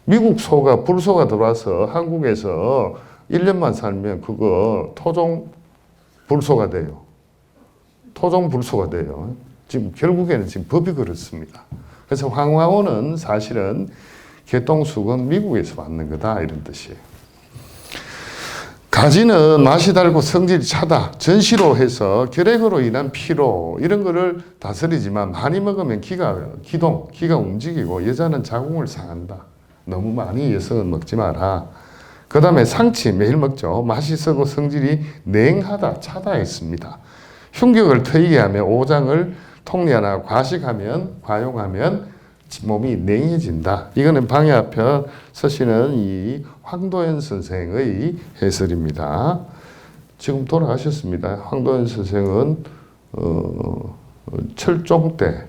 미국 소가 불소가 들어와서 한국에서 1년만 살면 그거 토종 불소가 돼요. 토종 불소가 돼요. 지금 결국에는 지금 법이 그렇습니다. 그래서 황화호는 사실은 개똥숙은 미국에서 왔는 거다 이런 뜻이에요. 가지는 맛이 달고 성질이 차다. 전시로 해서 결핵으로 인한 피로 이런 거를 다스리지만 많이 먹으면 기가 움직이고 여자는 자궁을 상한다. 너무 많이 여성은 먹지 마라. 그 다음에 상치 매일 먹죠. 맛이 쓰고 성질이 냉하다, 차다 했습니다. 흉격을 트이게 하며 오장을 통리하나 과용하면 몸이 냉해진다. 이거는 방해편 서시는 이 황도현 선생의 해설입니다. 지금 돌아가셨습니다. 황도현 선생은 철종 때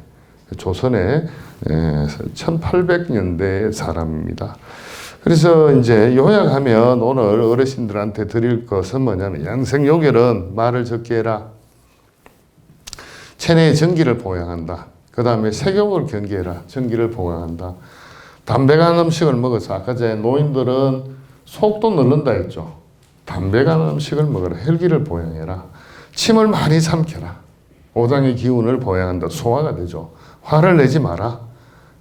조선의 1800년대 사람입니다. 그래서 이제 요약하면 오늘 어르신들한테 드릴 것은 뭐냐면 양생요결은 말을 적게 해라. 체내의 전기를 보양한다. 그 다음에 색욕을 경계해라. 전기를 보강한다. 담백한 음식을 먹어서 아까 전에 노인들은 속도 넣는다 했죠. 담백한 음식을 먹어라. 혈기를 보양해라. 침을 많이 삼켜라. 오장의 기운을 보양한다. 소화가 되죠. 화를 내지 마라.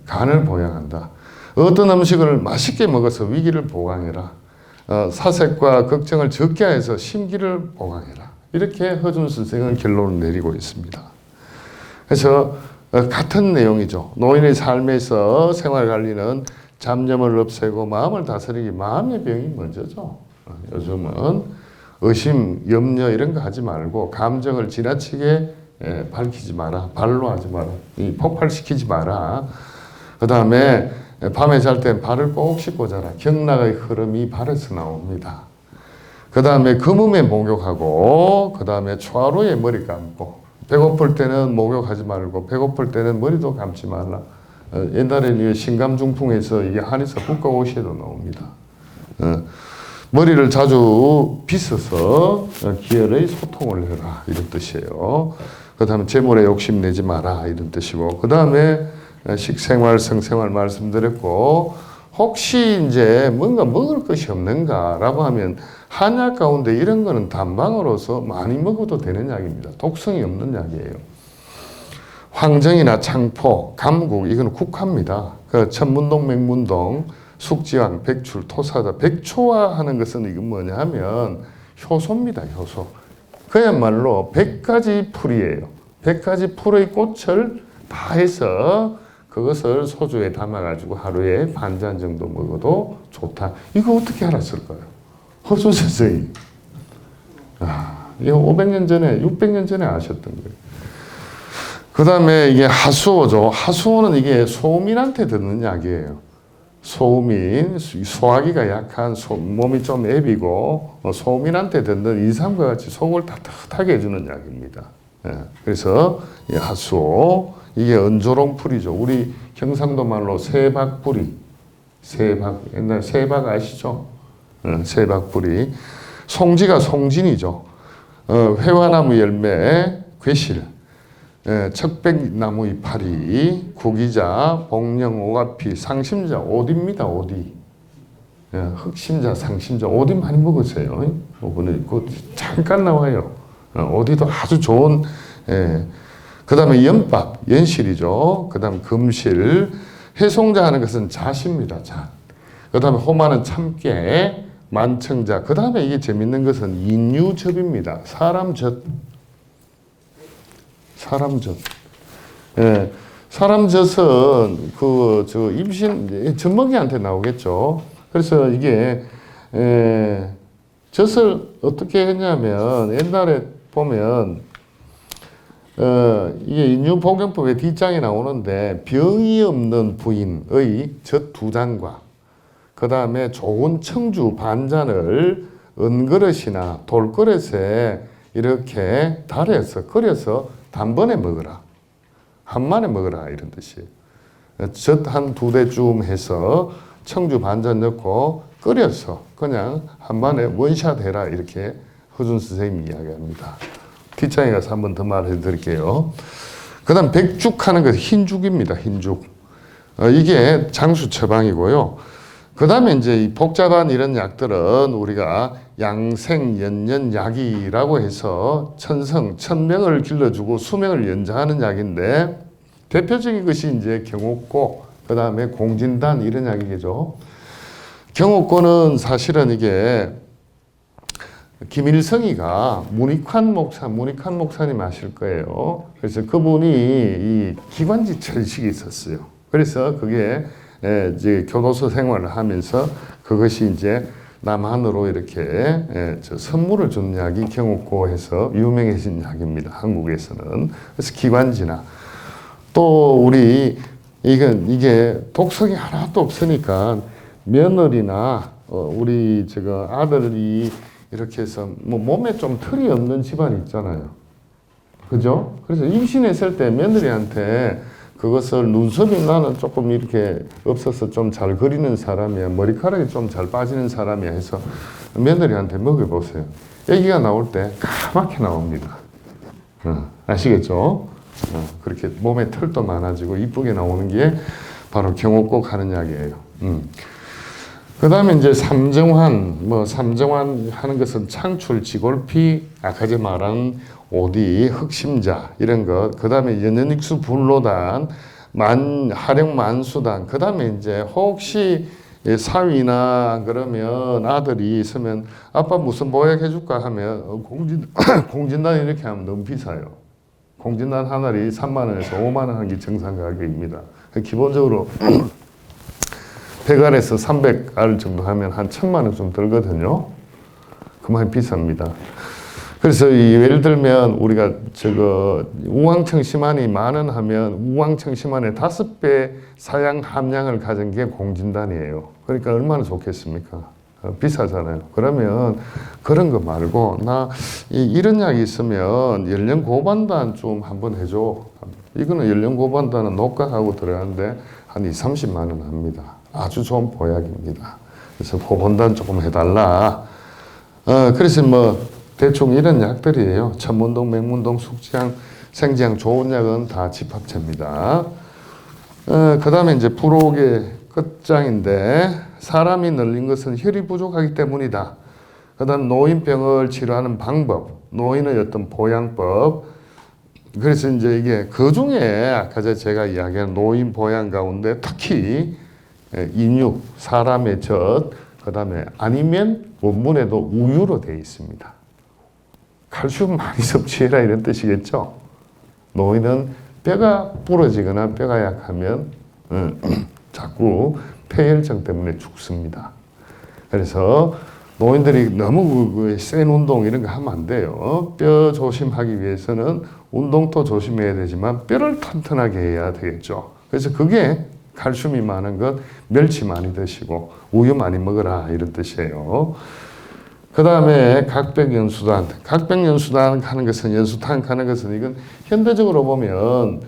간을 보양한다. 어떤 음식을 맛있게 먹어서 위기를 보강해라. 사색과 걱정을 적게 해서 심기를 보강해라. 이렇게 허준 선생은 결론을 내리고 있습니다. 그래서 같은 내용이죠. 노인의 삶에서 생활관리는 잡념을 없애고 마음을 다스리기. 마음의 병이 먼저죠. 요즘은 의심, 염려 이런 거 하지 말고 감정을 지나치게 밝히지 마라. 발로하지 마라. 폭발시키지 마라. 그 다음에 밤에 잘 땐 발을 꼭 씻고 자라. 경락의 흐름이 발에서 나옵니다. 그 다음에 금음에 목욕하고 그 다음에 초하루에 머리 감고 배고플 때는 목욕하지 말고 배고플 때는 머리도 감지 말라. 옛날에는 신감중풍에서 이게 한의사 국가고시에도 나옵니다. 머리를 자주 빗어서 기혈의 소통을 해라 이런 뜻이에요. 그 다음에 재물에 욕심내지 마라 이런 뜻이고 그 다음에 식생활, 성생활 말씀드렸고 혹시 이제 뭔가 먹을 것이 없는가라고 하면 한약 가운데 이런 거는 단방으로서 많이 먹어도 되는 약입니다. 독성이 없는 약이에요. 황정이나 창포, 감국 이건 국화입니다. 그 천문동, 맹문동, 숙지황, 백출, 토사자, 백초화하는 것은 이건 뭐냐 하면 효소입니다. 효소. 그야말로 100가지 풀이에요. 100가지 풀의 꽃을 다 해서 그것을 소주에 담아가지고 하루에 반 잔 정도 먹어도 좋다. 이거 어떻게 알았을까요? 허준 선생님. 이거 500년 전에, 600년 전에 아셨던 거예요. 그 다음에 이게 하수오죠. 하수오는 이게 소음인한테 듣는 약이에요. 소음인, 소화기가 약한 몸이 좀 애비고 소음인한테 듣는 인삼과 같이 속을 따뜻하게 해주는 약입니다. 그래서 이 하수오. 이게 은조롱 풀이죠. 우리 경상도 말로 세박뿌리. 세박, 옛날 세박 아시죠? 세박뿌리. 송지가 송진이죠. 회화나무 열매, 괴실, 척백나무 이파리, 구기자, 복령, 오가피, 상심자, 오디입니다. 오디. 흑심자, 상심자, 오디 많이 먹으세요. 이번에 잠깐 나와요. 오디도 아주 좋은. 그 다음에 연밥, 연실이죠. 그 다음에 금실, 해송자 하는 것은 잣입니다. 잣. 그 다음에 호마는 참깨, 만청자. 그 다음에 이게 재밌는 것은 인유접입니다. 사람젓. 사람젓. 사람젓은 임신, 젖먹이한테 나오겠죠. 그래서 이게, 젖을 어떻게 했냐면, 옛날에 보면, 이게 인유복용법의 뒷장에 나오는데, 병이 없는 부인의 젖 2잔과, 그 다음에 좋은 청주 반잔을 은그릇이나 돌그릇에 이렇게 달여서 끓여서 단번에 먹어라. 한만에 먹어라. 이런 뜻이에요. 젖 한 2대쯤 해서 청주 반잔 넣고 끓여서 그냥 한만에 원샷 해라. 이렇게 허준 선생님이 이야기합니다. 뒷장에 가서 한 번 더 말해 드릴게요. 그 다음 백죽 하는 것은 흰죽입니다. 흰죽. 이게 장수 처방이고요. 그 다음에 이제 이 복잡한 이런 약들은 우리가 양생연년약이라고 해서 천명을 길러주고 수명을 연장하는 약인데 대표적인 것이 이제 경옥고, 그 다음에 공진단 이런 약이겠죠. 경옥고는 사실은 이게 김일성이가 문익환 목사님 아실 거예요. 그래서 그분이 이 기관지 철식이 있었어요. 그래서 그게 이제 교도소 생활을 하면서 그것이 이제 남한으로 이렇게 선물을 준 약이 경옥고 해서 유명해진 약입니다. 한국에서는. 그래서 기관지나 또 우리 이게 독성이 하나도 없으니까 며느리나 우리 아들이 이렇게 해서 뭐 몸에 좀 털이 없는 집안 있잖아요. 그죠? 그래서 임신했을 때 며느리한테 그것을 눈썹이 나는 조금 이렇게 없어서 좀 잘 그리는 사람이야, 머리카락이 좀 잘 빠지는 사람이야 해서 며느리한테 먹여보세요. 아기가 나올 때 까맣게 나옵니다. 아시겠죠? 그렇게 몸에 털도 많아지고 이쁘게 나오는 게 바로 경옥고 하는 약이에요. 그 다음에 이제 삼정환 하는 것은 창출, 지골피, 아까 전에 말한 오디, 흑심자 이런 것. 그 다음에 연연익수 불로단, 하령만수단. 그 다음에 이제 혹시 사위나 그러면 아들이 있으면 아빠 무슨 보약 해줄까 하면 공진단 이렇게 하면 너무 비싸요. 공진단 한 알이 3만 원에서 5만 원 한 게 정상 가격입니다. 기본적으로 100알에서 300알 정도 하면 한 1000만 원 좀 들거든요. 그만큼 비쌉니다. 그래서 예를 들면 우리가 우황청심환이 10,000원 하면 우황청심환의 5배 사양 함량을 가진 게 공진단이에요. 그러니까 얼마나 좋겠습니까? 비싸잖아요. 그러면 그런 거 말고 이런 약이 있으면 연령고반단 좀 한번 해줘. 이거는 연령고반단은 녹각하고 들어가는데 한 20-30만 원 합니다. 아주 좋은 보약입니다. 그래서 고반단 조금 해달라. 그래서 대충 이런 약들이에요. 천문동, 맹문동, 숙지향, 생지향 좋은 약은 다 집합체입니다. 그 다음에 이제 부록의 끝장인데 사람이 널린 것은 혈이 부족하기 때문이다. 그 다음 노인병을 치료하는 방법, 노인의 어떤 보양법. 그래서 이제 이게 그 중에 아까 제가 이야기한 노인 보양 가운데 특히 인육, 사람의 젖, 그 다음에 아니면 원문에도 우유로 되어 있습니다. 칼슘 많이 섭취해라 이런 뜻이겠죠. 노인은 뼈가 부러지거나 뼈가 약하면 자꾸 폐혈증 때문에 죽습니다. 그래서 노인들이 너무 센 운동 이런 거 하면 안 돼요. 뼈 조심하기 위해서는 운동도 조심해야 되지만 뼈를 튼튼하게 해야 되겠죠. 그래서 그게 칼슘이 많은 것, 멸치 많이 드시고 우유 많이 먹어라 이런 뜻이에요. 그 다음에 각백연수단 하는 것은, 연수탕 하는 것은 이건 현대적으로 보면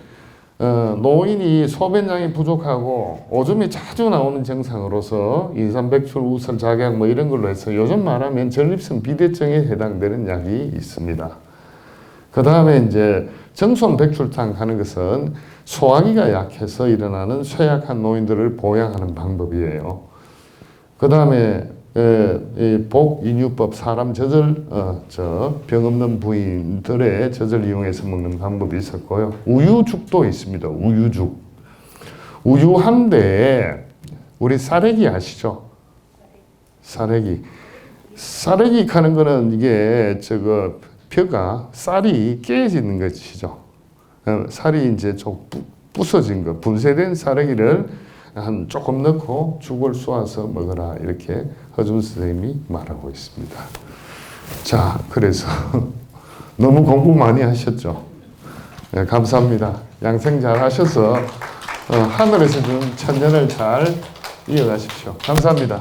노인이 소변량이 부족하고 오줌이 자주 나오는 증상으로서 인삼백출, 우설, 작약 뭐 이런 걸로 해서 요즘 말하면 전립선 비대증에 해당되는 약이 있습니다. 그 다음에 이제 정손 백출탕 하는 것은 소화기가 약해서 일어나는 쇠약한 노인들을 보양하는 방법이에요. 그 다음에 복인유법 사람 젖을 병 없는 부인들의 젖을 이용해서 먹는 방법이 있었고요. 우유죽도 있습니다. 우유죽. 우유 한 대에 우리 쌀래기 아시죠? 쌀래기 하는 거는 이게 벼가 쌀이 깨지는 것이죠. 쌀이 이제 좀 부서진 거, 분쇄된 쌀래기를 한 조금 넣고 죽을 쏘아서 먹어라 이렇게 허준 선생님이 말하고 있습니다. 자, 그래서 너무 공부 많이 하셨죠? 네, 감사합니다. 양생 잘 하셔서 하늘에서 준 천년을 잘 이어가십시오. 감사합니다.